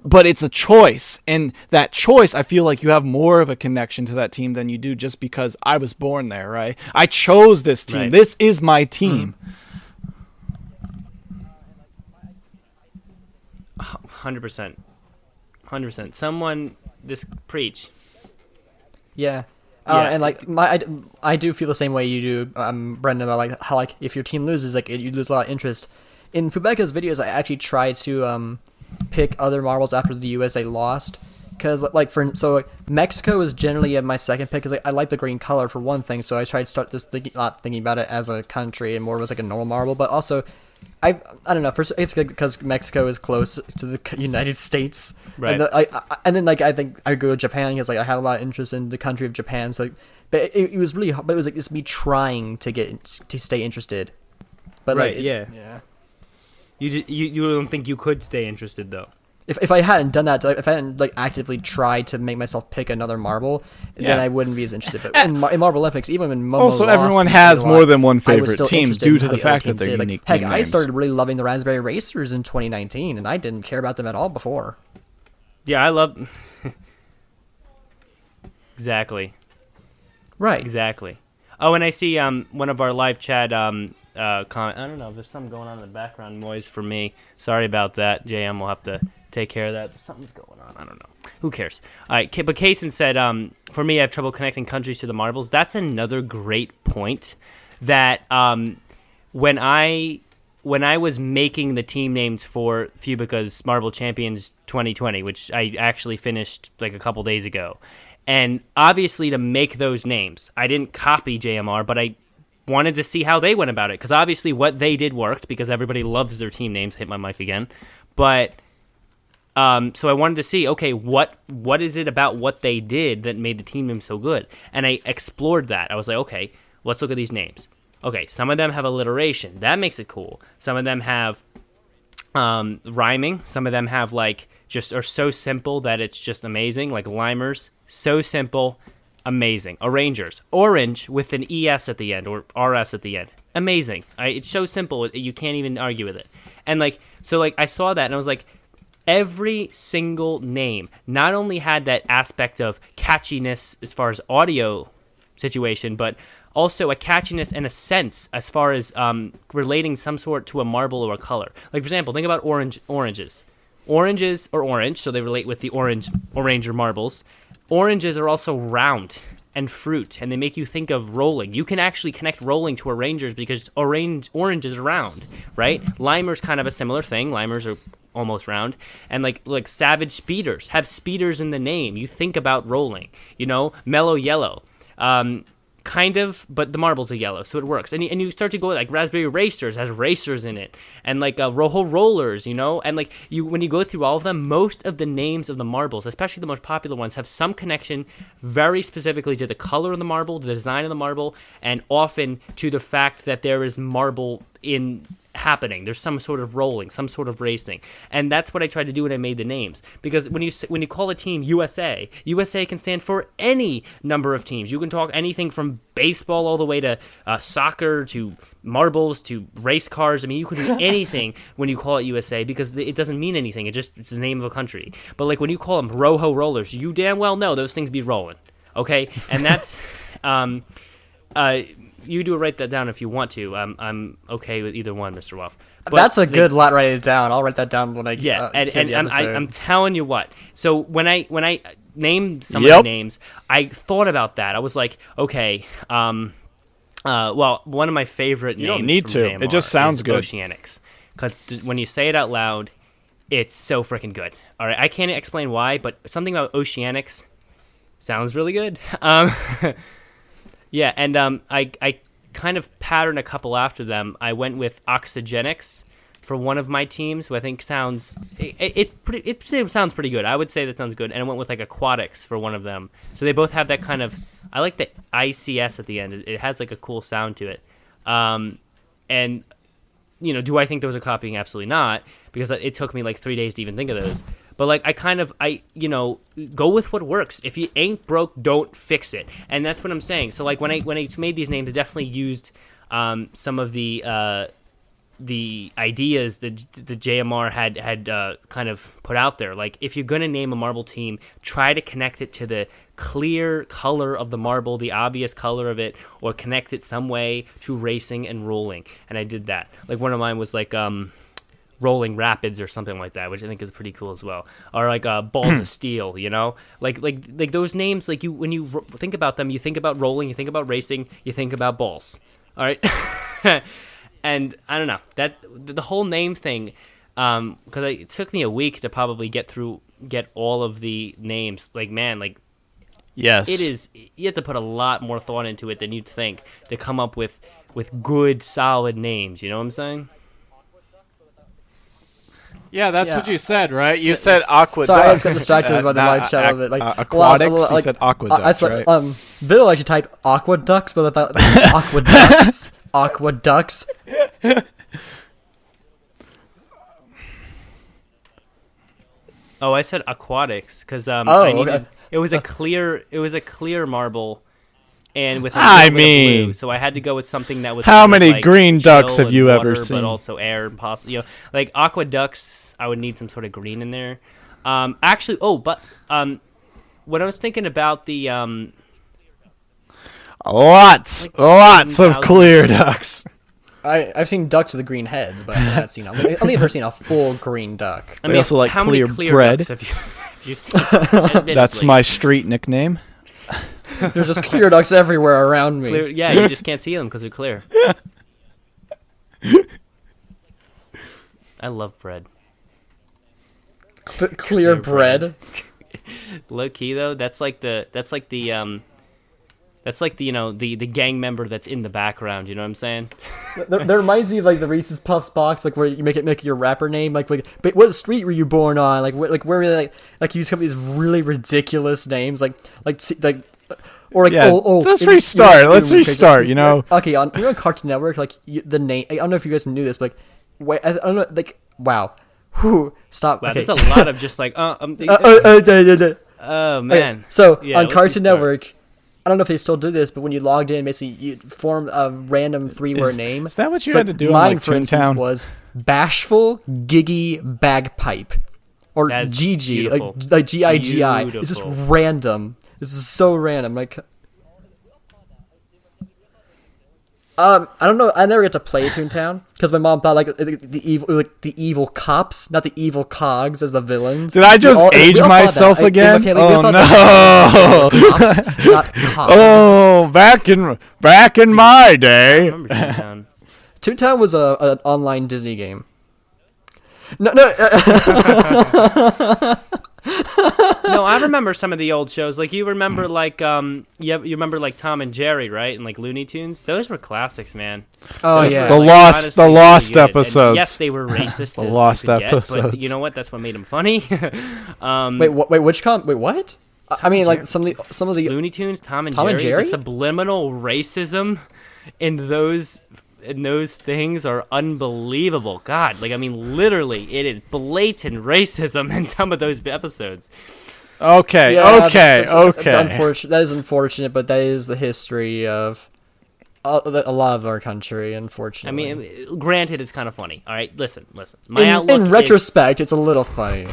F: But it's a choice, and that choice, I feel like you have more of a connection to that team than you do just because I was born there, right? I chose this team.
B: Right.
F: This is my team.
B: 100%. 100%. Someone, preach.
C: Yeah.
B: Yeah.
C: And like I do feel the same way you do, Brendan. About like how like if your team loses, like you lose a lot of interest. In Fubeka's videos, I actually try to pick other marbles after the USA lost, because like Mexico is generally my second pick, because like, I like the green color for one thing. So I tried to start this not thinking about it as a country and more as like a normal marble, but also I don't know. First, it's because Mexico is close to the United States,
B: Right.
C: And then I think I go to Japan because like I had a lot of interest in the country of Japan. So, but it was really, but it was like just me trying to stay interested. But
B: Right,
C: like,
B: yeah.
C: yeah.
B: You don't think you could stay interested, though?
C: If I hadn't done that, if I hadn't like actively tried to make myself pick another marble, then
F: Yeah.
C: I wouldn't be as interested. But in Marble Olympics, even when Momo
F: Also,
C: lost
F: everyone
C: in
F: has
C: Iowa,
F: more than one
C: I was
F: favorite
C: still
F: team
C: interested
F: due
C: in
F: to
C: how
F: the
C: other
F: fact
C: team
F: that they're
C: did. Like,
F: unique
C: heck,
F: team
C: I
F: names.
C: started really loving the Raspberry Racers in 2019, and I didn't care about them at all before.
B: Yeah, I love... Exactly.
C: Right.
B: Exactly. Oh, and I see one of our live chat comment. I don't know. There's something going on in the background noise for me. Sorry about that. JM will have to take care of that. Something's going on. I don't know. Who cares? All right. But Kaysen said, for me, I have trouble connecting countries to the marbles. That's another great point. That when I was making the team names for Fubica's Marble Champions 2020, which I actually finished like a couple days ago, and obviously to make those names, I didn't copy JMR, but I wanted to see how they went about it, because obviously what they did worked, because everybody loves their team names. Hit my mic again. But so I wanted to see, okay, what is it about what they did that made the team name so good? And I explored that. I was like, okay, let's look at these names. Okay, some of them have alliteration. That makes it cool. Some of them have rhyming. Some of them have like just are so simple that it's just amazing. Like Limers, so simple, amazing. Arrangers, orange with an ES at the end or RS at the end, amazing. It's so simple, you can't even argue with it. And like, so like I saw that and I was like, every single name not only had that aspect of catchiness as far as audio situation, but also a catchiness and a sense as far as relating some sort to a marble or a color. Like, for example, think about oranges. Oranges are orange, so they relate with the oranger marbles. Oranges are also round and fruit, and they make you think of rolling. You can actually connect rolling to orangers because orange is round, right? Limer's kind of a similar thing. Limers are almost round. And like Savage Speeders have speeders in the name. You think about rolling, Mellow Yellow. Kind of, but the marbles are yellow, so it works. And you start to go like Raspberry Racers has racers in it, and like Rojo Rollers, and like when you go through all of them, most of the names of the marbles, especially the most popular ones, have some connection very specifically to the color of the marble, the design of the marble, and often to the fact that there is marble in happening. There's some sort of rolling, some sort of racing, and that's what I tried to do when I made the names. Because when you call a team USA can stand for any number of teams. You can talk anything from baseball all the way to soccer to marbles to race cars. I mean, you can do anything when you call it USA because it doesn't mean anything. It's the name of a country. But like when you call them Rojo Rollers, you damn well know those things be rolling. Okay, and that's you do write that down if you want to. I'm okay with either one, Mr. Wolf. But
C: That's a good write it down. I'll write that down when I
B: and
C: hear the
B: I'm
C: episode.
B: telling you what. So when I name some of the names, I thought about that. I was like, okay, well, one of my favorite names.
F: You don't need
B: from
F: to.
B: JMR
F: It just sounds
B: is
F: good.
B: Oceanics, because when you say it out loud, it's so freaking good. All right, I can't explain why, but something about Oceanics sounds really good. Yeah, and I kind of patterned a couple after them. I went with Oxygenics for one of my teams, who I think sounds it sounds pretty good. I would say that sounds good. And I went with like Aquatics for one of them. So they both have that kind of, I like the ICS at the end. It has like a cool sound to it. And do I think those are copying? Absolutely not, because it took me like 3 days to even think of those. But like I go with what works. If you ain't broke, don't fix it. And that's what I'm saying. So like when I made these names, I definitely used some of the ideas that the JMR had kind of put out there. Like if you're gonna name a marble team, try to connect it to the clear color of the marble, the obvious color of it, or connect it some way to racing and rolling. And I did that. Like one of mine was like Rolling Rapids or something like that, which I think is pretty cool as well. Or like Balls of Steel, like those names. Like when you think about them, you think about rolling, you think about racing, you think about balls. All right, and I don't know that the whole name thing, because it took me a week to probably get all of the names. Like man, like
F: Yes,
B: it is. You have to put a lot more thought into it than you'd think to come up with good, solid names. You know what I'm saying?
F: Yeah, that's what you said, right? You said aqueduct.
C: Sorry, I just got distracted by the live chat of it. Like
F: aquatics.
C: Well,
F: you said aqueducts, right?
C: Bill actually typed aqueducts, but I thought aqueducts, aqueducts.
B: Oh, I said aquatics because
C: okay.
B: it was a clear marble, and with a little bit of blue, so I had to go with something that was.
F: How
B: kind of
F: many
B: like
F: green ducks
B: chill
F: have you
B: and
F: ever
B: water,
F: seen?
B: But also air and possibly, like aqueducts. I would need some sort of green in there. Actually, when I was thinking about the
F: lots of clear ducks.
C: I've seen ducks with the green heads, but I've only ever seen a full green duck.
B: I mean,
F: also like
B: how
F: clear
B: many clear
F: bread.
B: ducks have you seen?
F: That's my street nickname.
C: There's just clear ducks everywhere around me.
B: Clear, yeah, you just can't see them because they're clear. I love bread.
C: Clear bread.
B: Low key though, that's like the the gang member that's in the background. You know what I'm saying?
C: That reminds me of like the Reese's Puffs box, like where you make it your rapper name, like but what street were you born on? Like where you use some of these really ridiculous names, like or like
F: let's restart. Let's restart. You know.
C: Okay, on Cartoon Network, like the name. I don't know if you guys knew this, but like, wait, I don't know, like wow. Whew, stop.
B: Wow,
C: okay.
B: there's a lot of just like oh man.
C: Okay, so
B: Yeah,
C: on
B: let's
C: Cartoon
B: restart.
C: Network, I don't know if they still do this, but when you logged in, basically you form a random 3-word name.
F: Is that what you
C: So
F: had to do on
C: mine,
F: like
C: for instance,
F: Toontown?
C: was Bashful Giggy Bagpipe, or
B: That's
C: GG,
B: beautiful.
C: like GIGI. It's just
B: Beautiful.
C: random. This is so random. Like, I don't know. I never get to play Toontown because my mom thought like the evil cops, not the evil cogs as the villains.
F: Did I just age
C: we all thought
F: myself
C: that.
F: again?
C: We
F: Oh
C: thought
F: no!
C: that cops, not cogs.
F: Oh, back in my
B: I
F: day.
B: remember Toontown.
C: Toontown was an online Disney game. No,
B: No, I remember some of the old shows. Like you remember like you remember like Tom and Jerry, right? And like Looney Tunes. Those were classics, man.
C: Oh
B: Those
C: yeah.
B: were,
F: The
B: like,
F: lost-
B: honestly
F: the
B: really
F: lost
B: good. And
F: episodes.
B: yes, they were racist.
F: The
B: as you
F: lost
B: could get,
F: episodes.
B: But you know what? That's what made them funny.
C: Wait, which Wait, what? I mean, like some of the
B: Looney Tunes, Tom and
C: Tom
B: Jerry.
C: and
B: The subliminal racism in those things are unbelievable. God, like I mean, literally, it is blatant racism in some of those episodes.
F: Okay,
C: Yeah,
F: okay.
C: Unfortunate. That is unfortunate, but that is the history of a lot of our country.
B: I
C: Unfortunately,
B: mean, granted, it's kind of funny. All right, listen. My outlook
C: in
B: is-
C: retrospect, it's a little funny.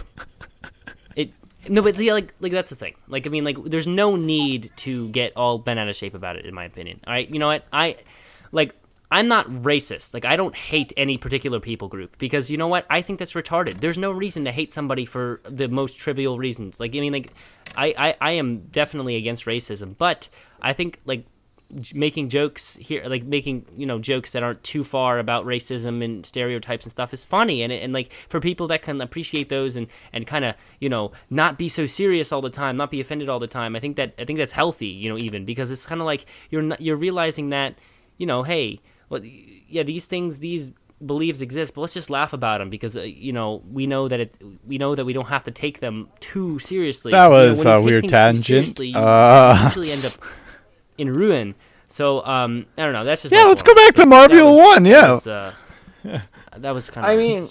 B: No, but yeah, like that's the thing. Like, I mean, like, there's no need to get all bent out of shape about it, in my opinion. All right, you know what? I'm not racist. Like, I don't hate any particular people group because you know what? I think that's retarded. There's no reason to hate somebody for the most trivial reasons. Like, I mean, like, I am definitely against racism, but I think, like, making jokes here, like making, jokes that aren't too far about racism and stereotypes and stuff is funny. And like, for people that can appreciate those and kind of, not be so serious all the time, not be offended all the time, I think that's healthy, even because it's kind of like you're realizing that, hey, well, yeah, these beliefs exist, but let's just laugh about them because we know that we don't have to take them too seriously.
F: That was
B: when you
F: a
B: take
F: weird
B: things too
F: tangent.
B: seriously, you usually end up in ruin. So I don't know. That's just
F: let's go back to Marbula 1. Yeah,
B: that was kind of.
C: I mean,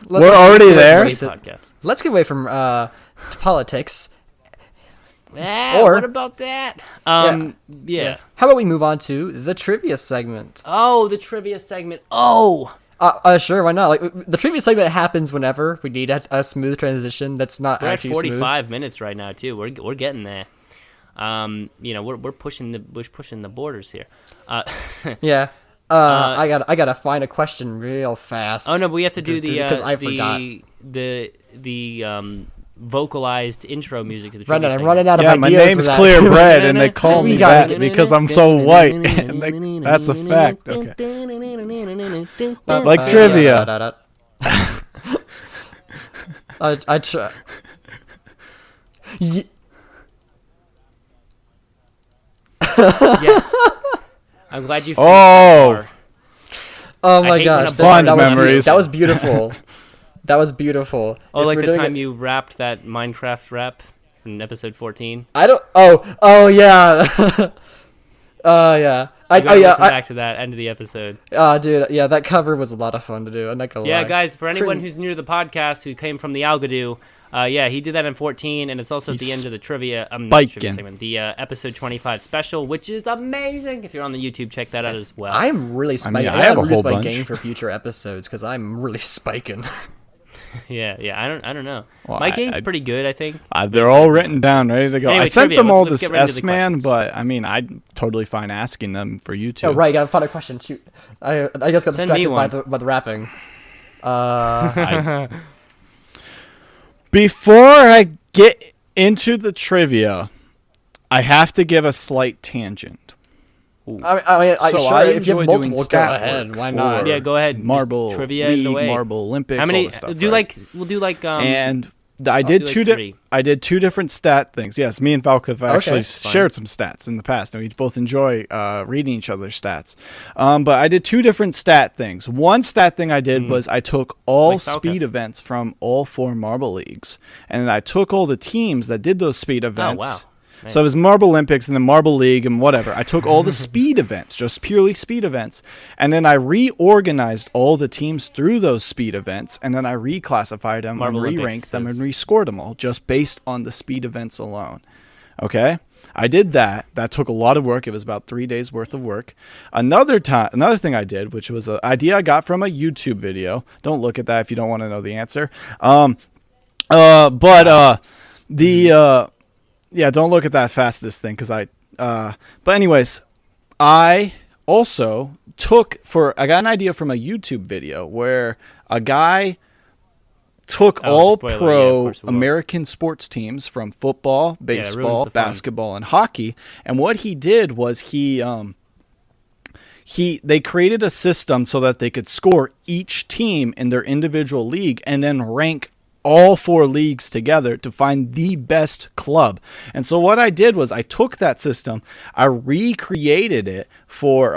F: we're already there.
C: Let's get away from politics.
B: What about that? Yeah.
C: How about we move on to the trivia segment?
B: Oh, the trivia segment. Oh.
C: Sure, why not? Like, the trivia segment happens whenever we need a smooth transition. That's not
B: we're
C: actually
B: at 45
C: smooth.
B: minutes right now too. We're getting there. We're pushing the borders here.
C: Yeah. I gotta find a question real fast.
B: Oh no, but we have to do
C: because I forgot
B: the vocalized intro music to the trivia
C: I'm
B: segment.
C: running out of
F: Yeah,
C: ideas.
F: my name's
C: for that.
F: Clear Bread, and they call me
C: We got
F: that
C: it.
F: because I'm so white. And that's a fact. Okay. Like trivia.
C: I try.
B: Yes. I'm glad you.
F: Oh.
C: Oh my
B: hate
C: gosh,
B: when
F: Fond memories.
C: That was beautiful. That was beautiful.
B: Oh,
C: If
B: like
C: we're
B: the
C: doing
B: time
C: it-
B: you rapped that Minecraft rap in episode 14.
C: I don't. Oh yeah. Yeah.
B: You gotta listen back to that end of the episode.
C: Dude, yeah, that cover was a lot of fun to do. I'm not gonna
B: Yeah,
C: lie.
B: guys, for anyone who's new to the podcast who came from the Algadoo, he did that in 14, and it's also at the end of the trivia, not trivia segment, the episode 25 special, which is amazing. If you're on the YouTube, check that out as well.
C: I'm really spiking.
F: I have a whole
C: my
F: bunch.
C: game for future episodes because I'm really spiking.
B: Yeah, I don't know.
F: Well,
B: My game's pretty good, I think.
F: They're all written down, ready to go.
B: Anyway,
F: I sent
B: trivia,
F: them all
B: let's
F: to
B: get right into the
F: S-Man,
B: questions.
F: but I mean, I'm totally fine asking them for you two.
C: Oh right, gotta find a question. Shoot, I just got
B: Send me
C: distracted by the rapping.
F: Before I get into the trivia, I have to give a slight tangent.
C: I
F: So
C: sure,
F: I
C: if you
F: enjoy
C: have
F: doing
C: multiple, go
F: stat
C: ahead.
F: work
C: Why
F: for
C: not?
B: Yeah, go ahead. Just
F: Marble
B: trivia
F: League,
B: in the way.
F: Marble Olympics,
B: How many?
F: all the stuff.
B: We'll
F: right?
B: do like.
F: And I did
B: do
F: two.
B: like three.
F: I did two different stat things. Yes, me and Falco have actually
C: fine.
F: shared some stats in the past, and we both enjoy reading each other's stats. But I did two different stat things. One stat thing I did was I took all
B: Like Falco.
F: speed events from all 4 Marble Leagues, and I took all the teams that did those speed events.
B: wow. Nice.
F: So it was Marble Olympics and then Marble League and whatever. I took all the speed events, just purely speed events, and then I reorganized all the teams through those speed events, and then I reclassified them
B: Marble
F: and
B: Olympics
F: re-ranked them and
B: is-
F: rescored them all just based on the speed events alone. Okay? I did that. That took a lot of work. It was about 3 days worth of work. Another thing I did, which was an idea I got from a YouTube video. Don't look at that if you don't want to know the answer. Yeah, don't look at that fastest thing because but anyways, I also I got an idea from a YouTube video where a guy took all
B: spoiler, yeah, of
F: pro
B: course we will.
F: American sports teams from football,
B: ruins
F: baseball,
B: the fun.
F: basketball, and hockey, and what he did was they created a system so that they could score each team in their individual league and then rank all 4 leagues together to find the best club. And so what I did was I took that system, I recreated it for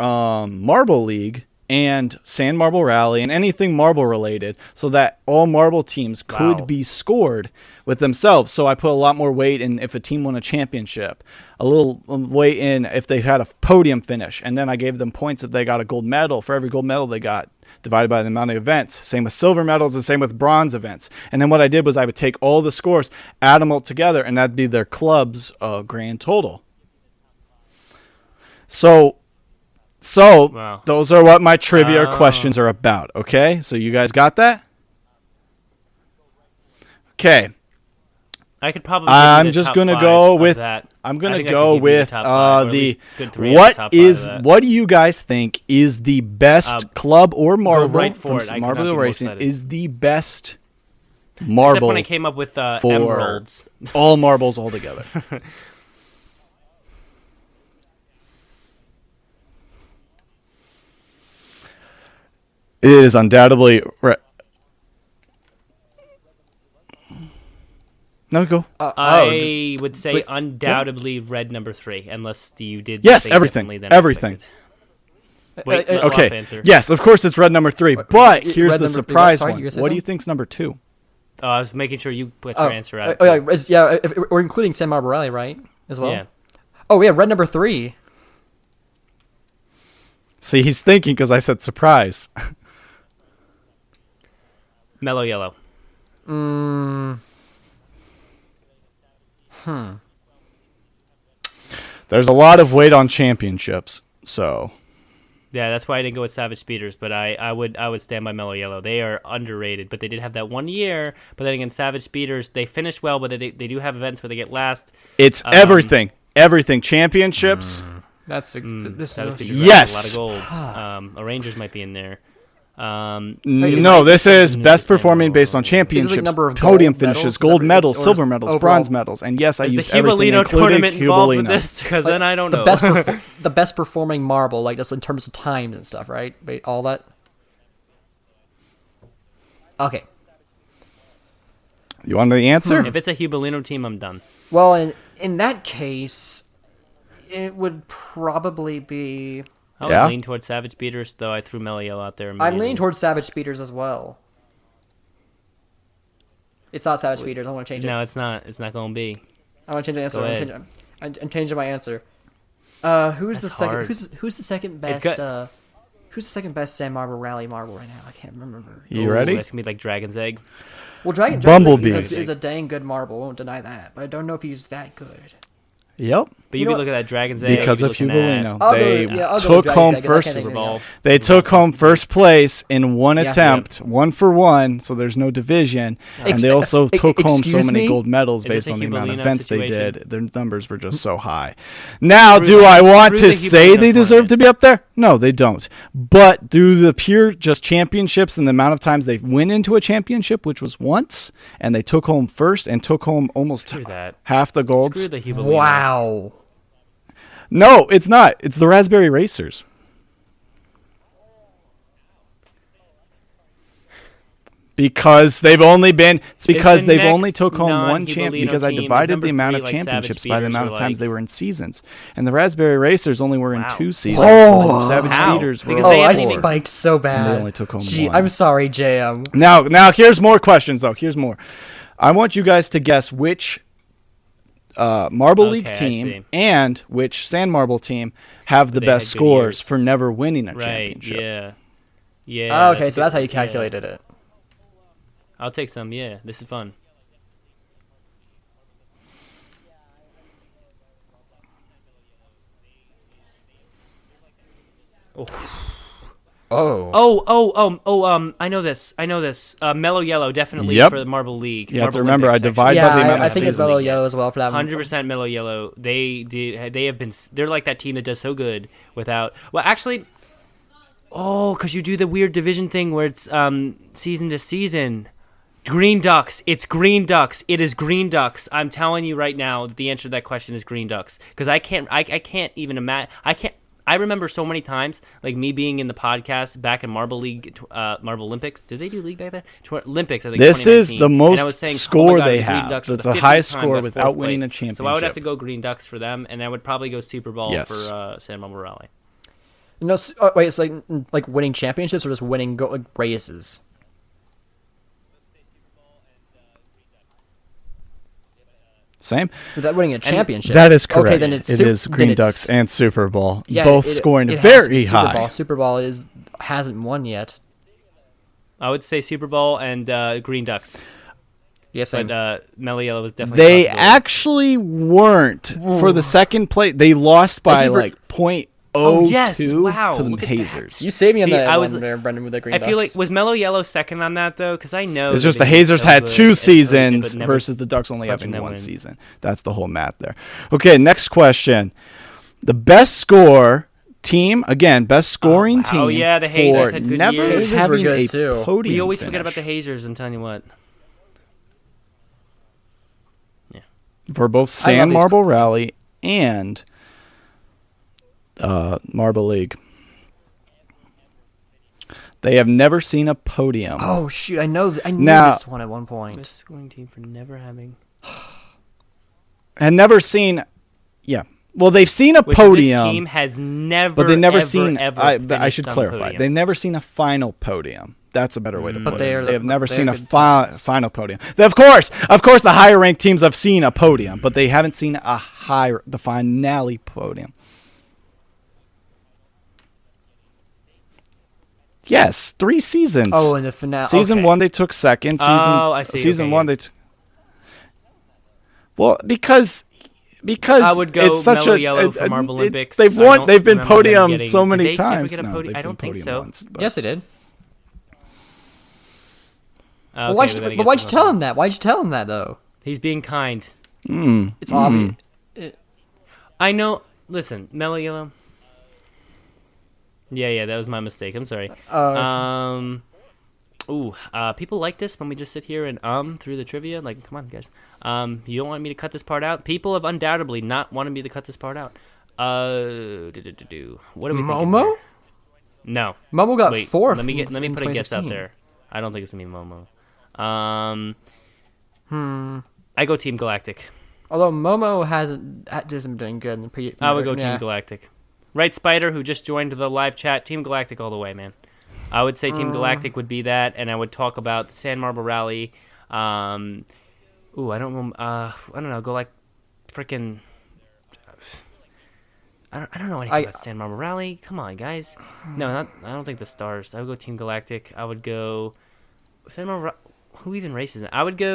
F: Marble League and Sand Marble Rally and anything marble related so that all marble teams could
B: Wow.
F: be scored with themselves. So I put a lot more weight in if a team won a championship, a little weight in if they had a podium finish, and then I gave them points if they got a gold medal. For every gold medal they got, divided by the amount of events. Same with silver medals and same with bronze events. And then what I did was I would take all the scores, add them all together, and that'd be their club's grand total. So
B: Wow.
F: those are what my trivia questions are about, okay? So you guys got that? Okay.
B: I could probably.
F: I'm
B: give you the
F: just
B: top
F: gonna
B: 5
F: go
B: of
F: with-
B: that
F: I'm gonna
B: think I
F: go
B: can give you the
F: with
B: top five, or at
F: the
B: least good three out of the top five of that.
F: what do you guys think is the best club or marble
B: right for
F: from
B: it. I cannot
F: Marbula
B: be more
F: Racing
B: excited.
F: is the best
B: Except
F: marble
B: when I came up with
F: for
B: emeralds.
F: all marbles all together? It is undoubtedly. No, go.
B: I would say undoubtedly red number 3, unless you did.
F: Yes,
B: say
F: everything.
B: differently than
F: Everything.
B: expected. Wait, let Lop
F: Okay.
B: answer.
F: Yes, of course it's red number 3. But here's
C: red
F: the
C: number 3,
F: surprise
C: sorry,
F: one.
C: you were gonna say
F: What do you
C: something?
F: think's number 2?
B: I was making sure you put your answer out.
C: If we're including San Marbarelli, right? As well.
B: Yeah.
C: Oh yeah, red number 3.
F: See, he's thinking because I said surprise.
B: Mellow yellow.
F: There's a lot of weight on championships, so
B: Yeah, that's why I didn't go with Savage Speeders, but I would stand by Mellow Yellow. They are underrated, but they did have that 1 year. But then again, Savage Speeders, they finish well, but they do have events where they get last.
F: it's everything. Everything. Championships.
C: That's this
B: Savage
C: is
B: Speeders
F: Yes.
B: have a lot of golds. A Rangers might be in there.
F: No, this is best performing based on championships,
C: number of
F: podium
C: gold
F: finishes,
C: medals,
F: gold
C: or
F: medals,
C: is
F: silver medals,
C: overall?
F: bronze medals, and yes, I
B: Is the
F: used everything,
B: Hubalino
F: including
B: tournament involved with
F: Hubalino.
B: this? Because then I don't know.
C: the best performing marble, like just in terms of times and stuff, right? All that. Okay.
F: You want the answer?
B: If it's a Hubalino team, I'm done.
C: Well, in that case, it would probably be.
B: I would lean towards Savage Speeders, though I threw Mellow Yellow out there.
C: I'm leaning towards Savage Speeders as well. It's not Savage Speeders. I want to change it.
B: No, it's not. It's not going to be.
C: I want to change the answer.
B: Go ahead.
C: I'm changing my answer. Who's the
B: That's
C: second?
B: hard.
C: Who's the second best? Who's the second best San Marble Rally marble right now? I can't remember.
F: You ready?
B: It's going to be like Dragon's Egg.
C: Well, Dragon's
F: Bumblebee.
C: Egg is a dang good marble. Won't deny that. But I don't know if he's that good.
F: Yep.
B: But
C: You
B: you'd
C: know
B: be
C: what?
B: looking at Dragon's Egg.
F: Because
B: you'd
F: of
B: be looking at
F: Hubalino, they
C: I'll go with
F: took
C: Dragon's
F: home
C: Egg, 'cause I
F: first.
C: can't think of anything else.
F: They took home first place in one
B: Yep.
F: attempt, 1-for-1, so there's no division. And they also took home so
C: excuse
F: many
C: me?
F: gold medals
B: Is
F: based
B: this a
F: on the amount of
B: Hubalino
F: events they
B: situation?
F: did. Their numbers were just so high. Now,
B: Through
F: do
B: the-
F: I want
B: through
F: to
B: the
F: say
B: Hubalino
F: they deserve
B: tournament.
F: to be up there? No, they don't. But do the pure just championships and the amount of times they went into a championship, which was once, and they took home first and took home almost
B: Screw that.
F: half the golds?
B: Screw the Hubalino.
C: Wow.
F: No, it's not. It's the Raspberry Racers. Because they've only been. It's because
B: the
F: they've only
B: next
F: took home one
B: non-Hubalino
F: champion. Because I
B: team is
F: divided
B: number
F: the amount
B: 3,
F: of
B: like
F: championships
B: Savage
F: by the
B: Speeders
F: amount
B: or
F: of times
B: like-
F: they were in seasons, and the Raspberry Racers only were in
B: Wow.
F: 2 seasons.
C: Oh,
F: Savage
B: how?
F: Speeders were
B: Because
C: Oh,
B: they
C: I
B: hadn't even-
C: spiked so bad.
F: And they only took home
C: Gee,
F: one.
C: I'm sorry, JM.
F: Now here's more questions though. Here's more. I want you guys to guess which Marble League
B: Okay, I see.
F: team and which Sand Marble team have the
B: They
F: best
B: had good
F: scores
B: years.
F: for never winning a
B: Right,
F: championship.
B: yeah. Yeah.
C: Oh, okay, so
B: good.
C: that's how you
B: Yeah.
C: calculated it.
B: I'll take some, yeah. This is fun. I know this. Mellow Yellow, definitely
F: Yep.
B: for the Marble League.
F: You have to
B: Marble
F: remember,
B: Olympics,
F: I divide
C: Yeah,
F: by the amount
C: I
F: of
C: think it's
F: seasons.
C: Mellow Yellow as well for that one.
B: 100% Mellow Yellow. They have been. They're like that team that does so good without. Well, actually, because you do the weird division thing where it's season to season. Green Ducks. It's Green Ducks. It is Green Ducks. I'm telling you right now that the answer to that question is Green Ducks. Because I can't even imagine. I remember so many times, like me being in the podcast back in Marble League, Marble Olympics. Did they do league back then? Olympics, I think.
F: This is
B: 2019.
F: the most
B: And I was saying,
F: score
B: oh my God,
F: they
B: the Green
F: have.
B: Ducks for
F: That's
B: the
F: the
B: 50th
F: highest
B: time
F: score
B: got
F: without
B: fourth
F: winning
B: place.
F: a championship.
B: So I would have to go Green Ducks for them, and I would probably go Super Bowl
F: Yes.
B: for San Marble Rally.
C: No, wait, it's like winning championships or just winning races?
F: Same.
C: Without winning a championship.
F: That is correct.
C: Okay, then it's
F: it is Green Ducks and Super Bowl, both scoring
C: it has to be
F: very
C: Super
F: high.
C: Bowl. Super Bowl hasn't won yet.
B: I would say Super Bowl and Green Ducks.
C: Yes,
B: But Mellow Yellow was definitely.
F: They
B: a possibility.
F: actually weren't for the second place. They lost by
C: you for-
F: like point
B: Oh, yes.
F: 0-2
B: Wow,
F: to the
B: look at
F: Hazers.
B: that.
C: You saved me on
B: See,
C: that
B: I
C: one
B: was-
C: there, Brendan, with the green
B: I feel like
C: Ducks.
B: was Mellow Yellow second on that though, because I know
F: It's
B: that
F: just the
B: he was
F: Hazers
B: so
F: had
B: good
F: 2
B: but
F: seasons
B: never
F: versus the Ducks only
B: clutching
F: having
B: that
F: 1
B: win.
F: season. That's the whole math there. Okay, next question. The best score team, again, best scoring
B: wow.
F: team
B: Oh, yeah, the Hazers
F: for
B: had good
F: never
B: years.
C: Hazers were
F: having
C: good,
F: a
C: too.
F: podium
B: We always
F: finish.
B: forget about the Hazers. I'm telling you what.
F: For both
C: I love
F: Sand
C: these-
F: Marble Rally and Marble League. They have never seen a podium.
C: Oh shoot! I knew
F: Now-
C: this one at one point.
B: Best scoring team for never having.
F: And never seen, yeah. Well, they've seen a
B: Which
F: podium,
B: this team has never,
F: but they've never
B: ever,
F: seen.
B: Ever
F: I
B: finished
F: should
B: on
F: clarify.
B: podium.
F: They've never seen a final podium. That's a better way to put
C: they
F: it.
C: are-
F: They have never
C: they're
F: seen a
C: good teams.
F: final podium. Of course, the higher ranked teams have seen a podium, but they haven't seen the finale podium. Yes, 3 seasons.
C: Oh, in the finale.
F: Season
C: okay.
F: 1 they took second.
B: I see.
F: Season
B: Okay,
F: 1
B: yeah.
F: they. Well, because
B: I would go
F: it's such
B: Mellow
F: a
B: Yellow for Marble Olympics.
F: They've
B: I
F: won.
B: don't
F: They've been
B: remember them
F: podium
B: getting-
F: so
B: did
F: many
B: they ever
F: times.
B: get a
F: No,
B: podium?
F: they've
B: I
F: been
B: don't think
F: podium
B: so.
F: once, but-
C: Yes, they did.
B: Okay,
C: Well, why'd
B: then I
C: you,
B: guess
C: why'd you
B: I'm
C: tell
B: not-
C: him that? Why'd you tell him that though?
B: He's being kind.
C: It's obvious.
B: I know. Listen, Mellow Yellow. Yeah, that was my mistake. I'm sorry. People like this when we just sit here and through the trivia. Like, come on, guys. You don't want me to cut this part out? People have undoubtedly not wanted me to cut this part out. What are we thinking
C: Momo?
B: here? No.
C: Momo got
B: Wait,
C: fourth.
B: let me
C: in
B: put a guess out
C: 2016.
B: there. I don't think it's gonna be Momo. I go Team Galactic.
C: Although Momo hasn't been doing good in the pre.
B: I would go
C: yeah.
B: Team Galactic. Right, Spider, who just joined the live chat. Team Galactic all the way, man. I would say Team Galactic would be that, and I would talk about the Sand Marble Rally. I don't know. I don't know. Go like freaking. I don't know anything about Sand Marble Rally. Come on, guys. No, I don't think the Stars. I would go Team Galactic. I would go Sand Marble. Who even races it? I would go.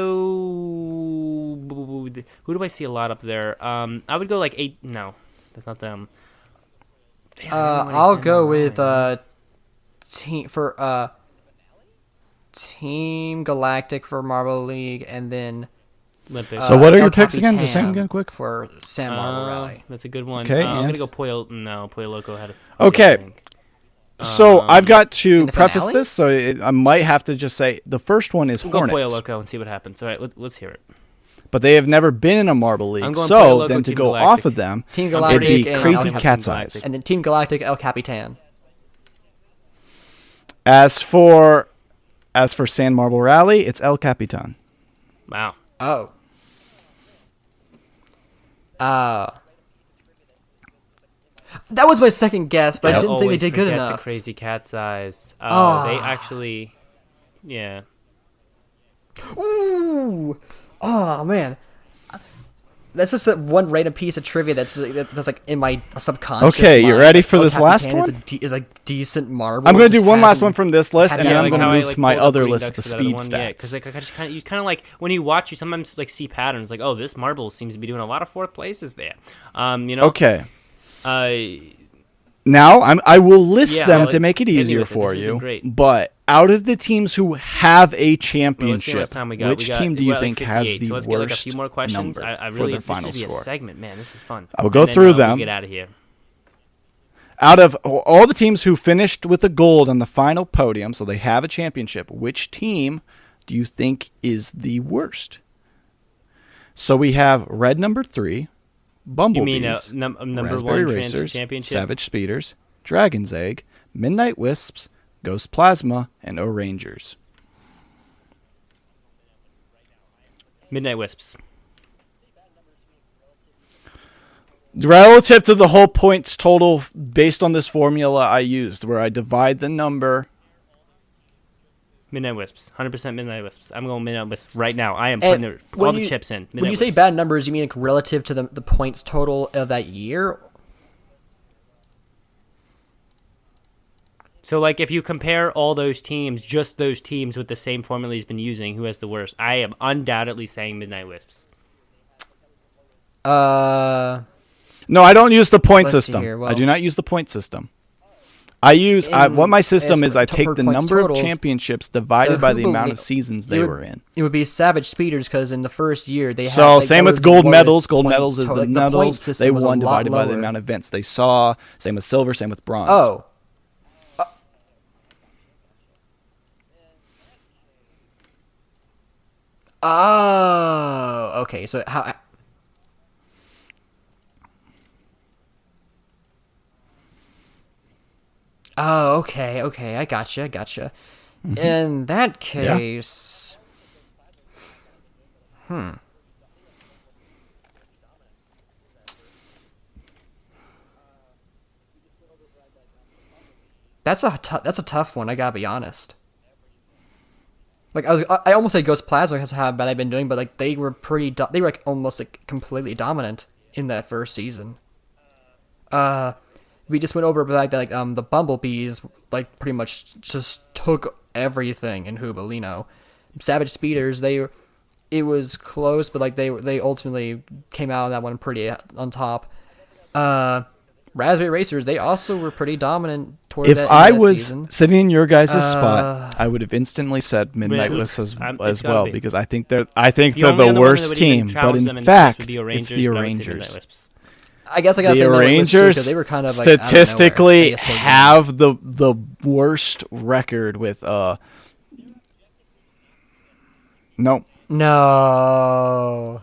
B: Who do I see a lot up there? I would go like 8. No, that's not them. Damn, I don't know any
C: I'll
B: Sand
C: go
B: Marble
C: with
B: Rally.
C: Team Galactic for Marble League, and then
B: Olympics.
F: So what are
C: El
F: your picks again? Just say them
C: Capitan
F: again quick.
C: for San Marble Rally.
B: That's a good one.
F: Okay,
B: I'm
F: and?
B: gonna go Pollo. No, Pollo Loco had a.
F: Okay.
B: I think.
F: So I've got to
C: in the
F: preface
C: finale?
F: this, so I might have to just say the first one is
B: We'll go Pollo
F: Hornets,
B: Loco and see what happens. All right, let's hear it.
F: but they have never been in a Marble
B: I'm
F: League.
B: going Pollo
F: So
B: Loco,
F: then to
B: Team
F: go
B: Galactic.
F: off of them,
C: Team
B: I'm
F: it'd
C: Galactic
F: be
C: and
F: crazy
B: Team
F: cat's
B: Galactic.
F: eyes.
C: and then Team Galactic El Capitan.
F: As for Sand Marble Rally, it's El Capitan.
B: Wow.
C: Oh. That was my second guess, but I didn't think they
B: Always
C: did good
B: forget
C: enough.
B: The crazy cat's eyes.
C: Ah.
B: They actually, yeah.
C: Ooh. Oh man. That's just that one random piece of trivia that's like in my subconscious.
F: Okay, you
C: mind.
F: ready for
C: El
F: this last
C: Capitan
F: one?
C: Is a decent marble.
F: I'm going to
C: Just
F: do one last
C: hasn't-
F: one from this list,
C: had
F: and
C: that
F: then I'm
C: like
F: going
C: how
F: to
B: I,
F: move to my
B: pulled up
F: other
B: Green
F: list
B: Ducks
F: with the
B: for that
F: speed
B: one. Yeah,
F: stats.
B: because like you kind of like when you watch, you sometimes like see patterns. Like, oh, this marble seems to be doing a lot of fourth places there.
F: Okay.
B: Uh,
F: Now I will list
B: Yeah,
F: them
B: like,
F: to make it
B: hit me
F: easier
B: with it.
F: for
B: This has been
F: you.
B: great.
F: But out of the teams who have a
B: well, let's see how
F: championship,
B: much time we got.
F: which team do you think has the
B: so let's
F: worst
B: get like a few more questions.
F: number
B: I
F: for
B: really
F: their
B: this
F: final
B: should be
F: score?
B: a segment, man. This is fun.
F: I will go
B: And then,
F: through
B: we'll
F: them.
B: get out of here.
F: Out of all the teams who finished with the gold on the final podium, so they have a championship, which team do you think is the worst? So we have red number 3, Bumblebees,
B: You mean number
F: Raspberry
B: one
F: Racers,
B: championship?
F: Savage Speeders, Dragon's Egg, Midnight Wisps, Ghost Plasma, and O-Rangers.
B: Midnight Wisps.
F: Relative to the whole points total based on this formula I used, where I divide the number.
B: Midnight Wisps. 100% Midnight Wisps. I'm going Midnight Wisps right now. I am
C: And
B: putting
C: when
B: all the
C: you-
B: chips in.
C: When
B: Midnight
C: you say
B: Wisps.
C: bad numbers, you mean like relative to the points total of that year?
B: So, like, if you compare all those teams, just those teams with the same formula he's been using, who has the worst? I am undoubtedly saying Midnight Wisps.
F: No, I don't use the point
C: Let's see
F: system.
C: here,
F: I
C: well-
F: do not use the point system. I use what my system
C: as
F: is.
C: for
F: I take
C: per
F: the
C: points
F: number
C: totals,
F: of championships divided by the
C: Hooba
F: amount
C: League-
F: of seasons they were in.
C: It would be Savage Speeders because in the first year they had.
F: So
C: like,
F: same
C: that
F: with
C: was the
F: gold
C: lowest
F: medals. Gold
C: points
F: medals is
C: total.
F: the
C: Like, the point
F: medals
C: system
F: they
C: was a
F: won
C: lot
F: divided by the
C: lower.
F: amount of events they saw. Same with silver. Same with bronze.
C: Oh. Oh, okay. So how? Oh, okay, okay. I gotcha.
F: Mm-hmm.
C: In that case, that's a tough one. I gotta be honest. Like I almost said Ghost Plasma because of how bad they've been doing, but like they were they were like almost like completely dominant in that first season. We just went over the fact that like the Bumblebees like pretty much just took everything in Hubalino. Savage Speeders, it was close, but like they ultimately came out of that one pretty on top. Raspberry Racers, they also were pretty dominant towards
F: If
C: that end
F: I
C: of that
F: was
C: season.
F: sitting in your guys' spot, I would have instantly said Midnight
B: Wait,
F: Bliss
B: it's
F: as
B: gotta
F: well
B: be.
F: because I think they're
B: The
F: the
B: only other one that
F: worst
B: would even
F: team. But
B: challenge them
F: in
B: in
F: fact,
B: this would be
F: it's
B: Rangers,
F: the
B: but I would say Midnight
F: Rangers.
B: Wisps.
C: I guess I gotta
F: The
C: say Midnight Wisps too,
F: Rangers
C: 'cause they were kind of like out of nowhere, I
F: statistically
C: guess, towards the end.
F: have the worst record with no.
C: No.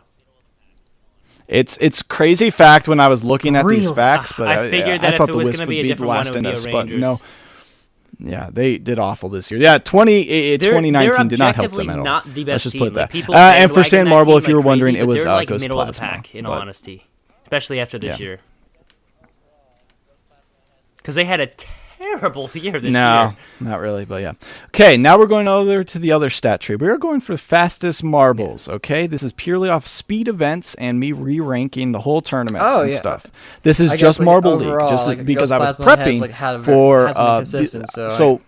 F: It's crazy fact when I was looking at these
C: Really?
F: facts, but
B: I figured that
F: I
B: if
F: thought
B: it
F: the
B: was
F: Wisps
B: gonna
F: would
B: be a
F: be the
B: different one,
F: last
B: it would
F: in
B: be
F: that
B: a
F: spot.
B: Rangers.
F: No, yeah, they did awful this year. Yeah, 2019 did not help them at all.
B: Not the best
F: Let's just
B: team.
F: put it
B: Like,
F: that.
B: people
F: And for
B: bandwagon
F: San
B: that
F: Marble,
B: team
F: if you were
B: like
F: wondering,
B: crazy,
F: it
B: but
F: was
B: they're like
F: Ghost
B: middle of the
F: Plasma.
B: pack, in all
F: But-
B: honesty, especially after this
F: Yeah.
B: year, because they had a terrible year this
F: No,
B: year.
F: not really, but yeah. Okay, now we're going over to the other stat tree. We are going for fastest marbles, okay? This is purely off speed events and me re-ranking the whole tournaments
C: Oh,
F: and
C: yeah.
F: stuff. This is
C: I
F: just
C: guess, like,
F: Marble
C: overall,
F: League, just
C: like,
F: because
C: Ghost
F: I was
C: Plasma has,
F: prepping
C: like,
F: for...
C: has been consistent,
F: so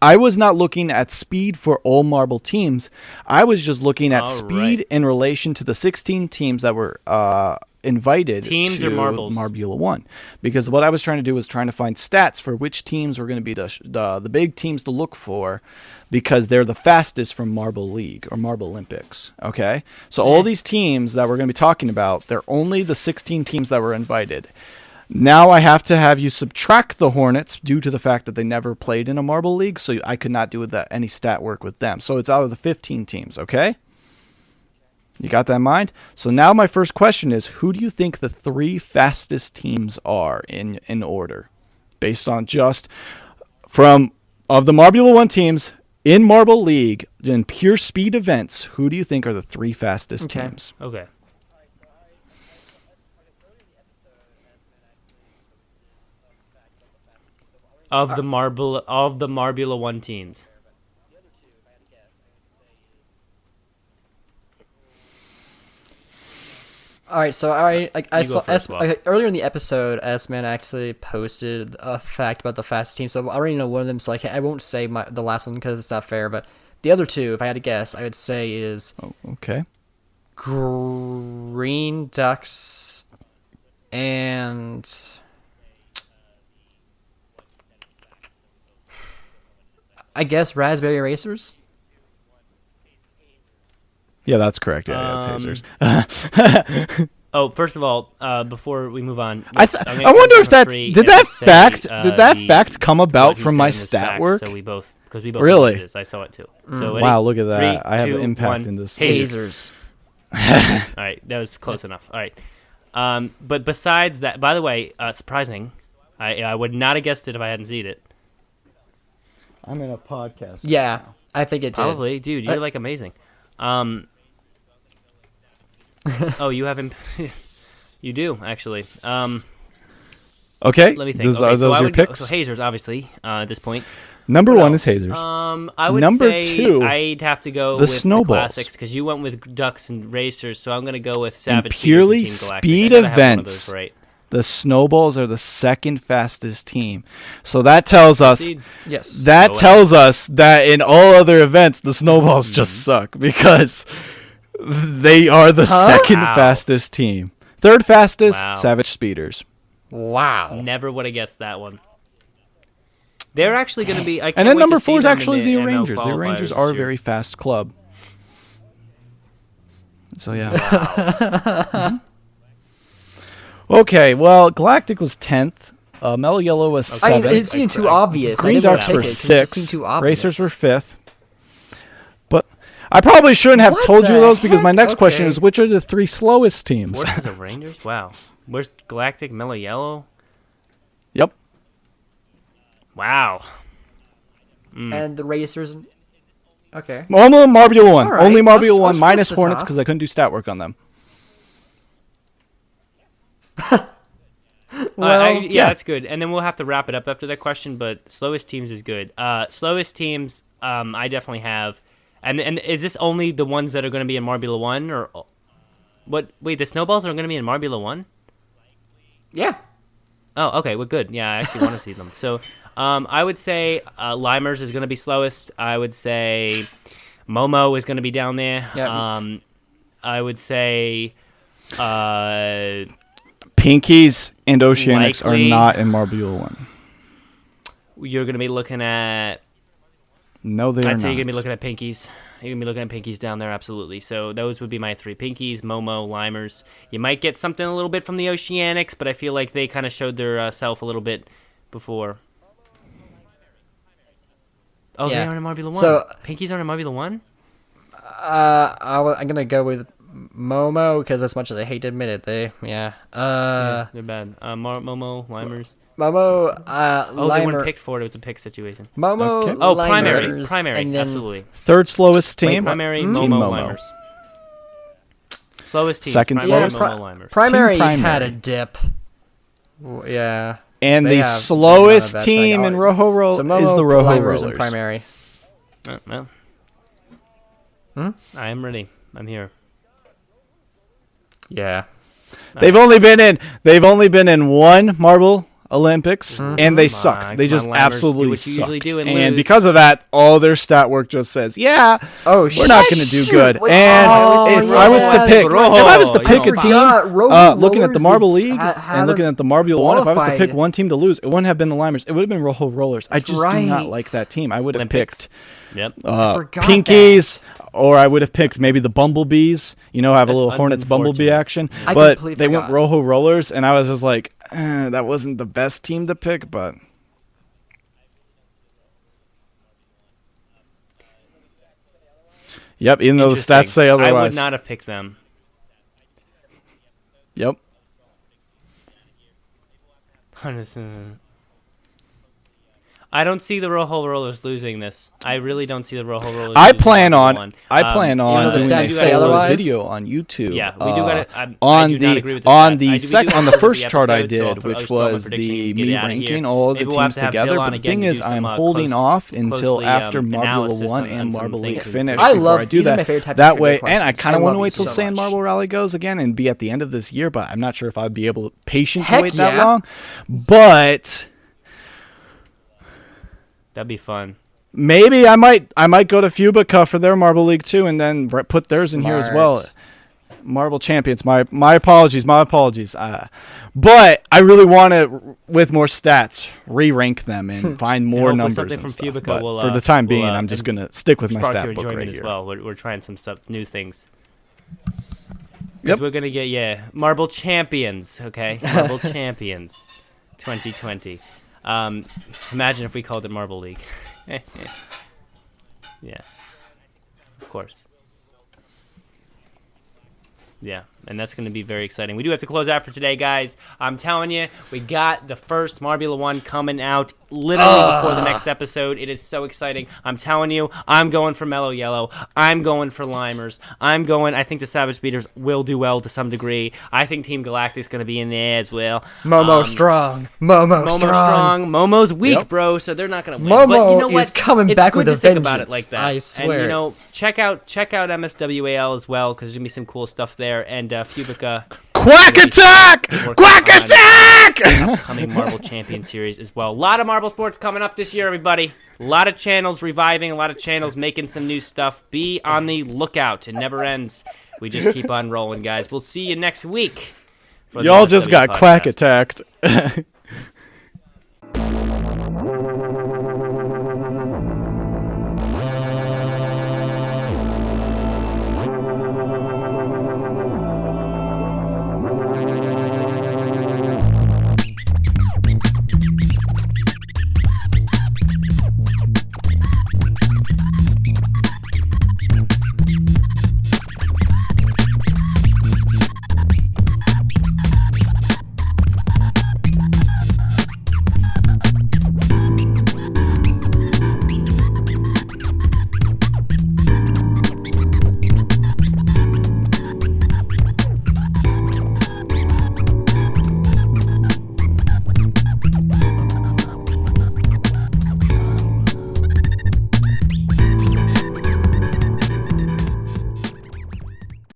F: I was not looking at speed for all marble teams. I was just looking at
B: All
F: speed
B: right.
F: in relation to the 16 teams that were invited
B: Teams
F: to
B: or marbles?
F: Marbula 1. Because what I was trying to do was trying to find stats for which teams were going to be the big teams to look for because they're the fastest from Marble League or Marble Olympics. Okay? So all these teams that we're going to be talking about, they're only the 16 teams that were invited. Now I have to have you subtract the Hornets due to the fact that they never played in a Marble League, so I could not do any stat work with them. So it's out of the 15 teams, okay? You got that in mind? So now my first question is, who do you think the 3 fastest teams are in order? Based on just of the Marbula 1 teams in Marble League, in pure speed events, who do you think are the 3 fastest teams?
B: Okay. Of the Marbula 1 teams.
C: All right, so I
B: You
C: saw
B: go first, Bob.
C: earlier in the episode, S-Man actually posted a fact about the fastest team. So I already know one of them. So I won't say the last one because it's not fair. But the other two, if I had to guess, I would say is
F: Oh, okay.
C: Green Ducks and I guess Raspberry Racers.
F: Yeah, that's correct. Yeah, it's Hazers.
B: Oh, first of all, before we move on,
F: I wonder if did that fact come about from my stat work?
B: So we both
F: Really?
B: did this. I saw it too. So
F: Wow, look at that!
B: 3,
F: I have
B: 2,
F: an impact
B: 1,
F: in this.
C: Hazers.
B: All right, that was close enough. All right, but besides that, by the way, surprising, I would not have guessed it if I hadn't seen it.
F: I'm in a podcast.
C: Yeah, I think it did.
B: Probably, dude, you're like amazing. Oh, you haven't. You do actually.
F: Okay.
B: Let me think.
F: Are
B: Okay,
F: those
B: so I
F: your
B: would
F: picks?
B: so Hazers, obviously, at this point.
F: Number
B: What
F: one
B: else?
F: is Hazers.
B: I would
F: Number
B: say
F: 2,
B: I'd have to go
F: the
B: with
F: Snowballs.
B: the classics because you went with Ducks and Racers, so I'm going to go with Savage Speeders
F: purely
B: and Team Galactic.
F: speed
B: I gotta have one of
F: events.
B: those, right?
F: The Snowballs are the second fastest team. So that tells us
B: Proceed.
C: Yes.
F: that
B: Go
F: tells us that in all other events the Snowballs just suck because they are the second
B: Wow.
F: fastest team. Third fastest,
B: Wow.
F: Savage Speeders.
C: Wow.
B: Never would have guessed that one. They're actually going to be. I can't
F: And then
B: wait
F: number
B: to see
F: 4 is
B: them in
F: actually the
B: ML
F: Rangers. The
B: qualifiers
F: Rangers
B: this
F: are a
B: year.
F: very fast club. So yeah. Mhm. Okay, well, Galactic was 10th. Mellow Yellow was 7th.
C: It seemed too obvious.
F: Green
C: I didn't want
F: Ducks
C: to
F: were
C: pick it 'cause it just
F: 6th.
C: seemed too obvious.
F: Racers were 5th. But I probably shouldn't have
C: What
F: told you
C: the
F: those because my
C: heck?
F: next question
C: Okay.
F: is which are the 3 slowest teams?
B: Forces of Rangers? Wow. Where's Galactic, Mellow Yellow?
F: Yep.
B: Wow.
C: And the Racers. Okay.
F: Only Marbula 1.
C: All right,
F: Only Marbula
C: let's
F: 1
C: go
F: minus
C: to the
F: Hornets
C: top.
F: because I couldn't do stat work on them.
B: Yeah,
F: yeah.
B: that's good. And then we'll have to wrap it up after that question, but slowest teams is good. Slowest teams, I definitely have. And is this only the ones that are going to be in Marbula 1? Or what? Wait, the Snowballs are going to be in Marbula 1?
C: Yeah.
B: Oh, okay. Well, good. Yeah, I actually want to see them. So I would say Limers is going to be slowest. I would say Momo is going to be down there.
C: Yeah.
B: I would say...
F: Pinkies and Oceanics
B: Likely.
F: are not in Marbula 1.
B: You're going to be looking at...
F: No, they are
B: I'd say
F: not.
B: you're going to be looking at Pinkies. You're going to be looking at Pinkies down there, absolutely. So those would be my 3. Pinkies, Momo, Limers. You might get something a little bit from the Oceanics, but I feel like they kind of showed their self a little bit before. Oh,
C: Yeah.
B: they aren't in Marbula 1?
C: So-
B: Pinkies aren't in Marbula 1?
C: I'm gonna go with Momo because as much as I hate to admit it, they're
B: They're bad. Momo, Limers.
C: Momo,
B: Oh, they weren't
C: Limer,
B: picked for it. It was a pick situation.
C: Momo,
F: Okay.
B: Oh,
C: Limers,
B: primary,
C: and then
B: absolutely.
F: Third slowest team.
B: Primary,
F: Team
B: Momo,
F: Momo.
B: Limers. Slowest team.
F: Second
B: primary,
F: slowest?
B: Momo, Limers.
C: Primary
F: Team
C: had a
F: Primary.
C: dip. Yeah.
F: And
C: They
F: the
C: have
F: slowest
C: none of that
F: team
C: saying,
F: in
C: oh,
F: Rojo Roll
C: So Momo,
F: is the Rojo
C: Limers,
F: Rollers.
C: and Primary.
B: Well. I am ready. I'm here.
C: Yeah.
F: They've only been in one Marble Olympics, and they
B: Come
F: suck.
B: on,
F: They
B: come
F: just
B: on, Limers,
F: absolutely
B: do what you usually
F: sucked.
B: do and
F: And
B: lose.
F: because of that, all their stat work just says, "Yeah,
C: Oh,
F: we're not going to do
C: shoot.
F: good."
C: Wait,
F: And
C: oh,
F: if I was to
C: yeah,
F: pick,
B: Rojo,
F: if I was to
B: you
F: pick a
B: don't
F: team,
C: forgot, Rojo
F: looking at the
C: Rollers
F: Marble
C: did-
F: League
C: had
F: and looking at the Marbula 1, if I was to pick
C: qualified.
F: one team to lose, it wouldn't have been the Limers. It would have been Rojo Rollers. I just do not
C: right.
F: like that team. I would have
B: Olympics.
F: picked
B: Yep.
C: forgot
F: Pinkies, or I would have picked maybe the Bumblebees. You know, have a
B: That's
F: little Hornets Bumblebee
B: unfortunate.
F: action.
C: I
F: But
C: completely
F: they went
C: forgot.
F: Rojo Rollers, and I was just like, that wasn't the best team to pick, but. Yep, even though the stats
B: Interesting.
F: say otherwise.
B: I would not have picked them.
F: Yep.
B: 100%. I don't see the Rojo Rollers losing this. I really don't see the Rojo Rollers.
F: I
B: losing
F: plan
B: Marbula
F: on.
B: one.
F: I plan
C: though
F: on
C: the
F: doing
C: stats
F: a
C: say
F: full
C: otherwise.
F: video on YouTube.
B: Yeah, we do got it.
F: On
B: I do not agree with the
F: on
B: stats.
F: the
B: we
F: sec
B: do
F: on the
B: have to
F: first
B: the
F: chart I
B: episode, so I'll
F: did,
B: throw
F: which
B: my
F: was
B: prediction
F: the
B: and get
F: me
B: out of here.
F: ranking all the
B: Maybe we'll have
F: teams
B: to have
F: together.
B: Bill on
F: But the
B: again
F: thing
B: to
F: is,
B: do some,
F: I'm holding
B: close-
F: off until
B: closely,
F: after Marbula
B: analysis
F: 1
B: on
F: and
B: some
F: Marble League
B: things.
F: finish
C: I
F: before
C: love-
F: I do
C: these are my
F: that.
C: favorite types of
F: That
C: trivia
F: way, and I
C: questions.
F: kind
C: I
F: of want
C: love
F: to wait
C: these
F: till
C: so
F: Sand
C: much.
F: Marble Rally goes again and be at the end of this year. But I'm not sure if I'd be able to patient to
C: Heck
F: wait that
C: yeah.
F: long. But
B: That'd be fun.
F: maybe I might go to Fubica for their Marble League too, and then put theirs in here as well.
C: Smart.
F: Marble Champions. My apologies. But I really want to, with more stats, re-rank them and find more
B: hopefully
F: numbers
B: something
F: and
B: from
F: stuff.
B: Fubica
F: But
B: will,
F: for the time
B: will,
F: being, I'm just
B: and
F: gonna stick with my
B: spark
F: stat
B: your
F: book
B: enjoyment
F: right
B: as
F: here.
B: well. We're trying some stuff, new things.
F: Yep.
B: We're gonna get Marble Champions. Okay, Marble Champions, 2020. Imagine if we called it Marble League. Yeah, of course. Yeah, and that's going to be very exciting. We do have to close out for today, guys. I'm telling you, we got the first Marbula 1 coming out literally before the next episode. It is so exciting. I'm telling you, I'm going for Mellow Yellow. I'm going for Limers. I think the Savage Speeders will do well to some degree. I think Team Galactic's going to be in there as well.
C: Momo strong. Momo
B: Momo's
C: strong.
B: Momo's weak,
F: Yep.
B: bro, so they're not going to win.
C: Momo
B: But you know what?
C: is coming
B: It's
C: back
B: good
C: with
B: to
C: a
B: think about it
C: vengeance,
B: like that.
C: I
B: And,
C: swear.
B: check out MSWAL as well, because there's going to be some cool stuff there. And Fubica.
F: Quack attack!
B: working
F: Quack
B: on
F: attack!
B: an upcoming Marble Champion Series as well. A lot of Marble Sports coming up this year, everybody. A lot of channels reviving, a lot of channels making some new stuff. Be on the lookout. It never ends. We just keep on rolling, guys. We'll see you next week. for the
F: Y'all just
B: MSW
F: got quack
B: podcast.
F: attacked.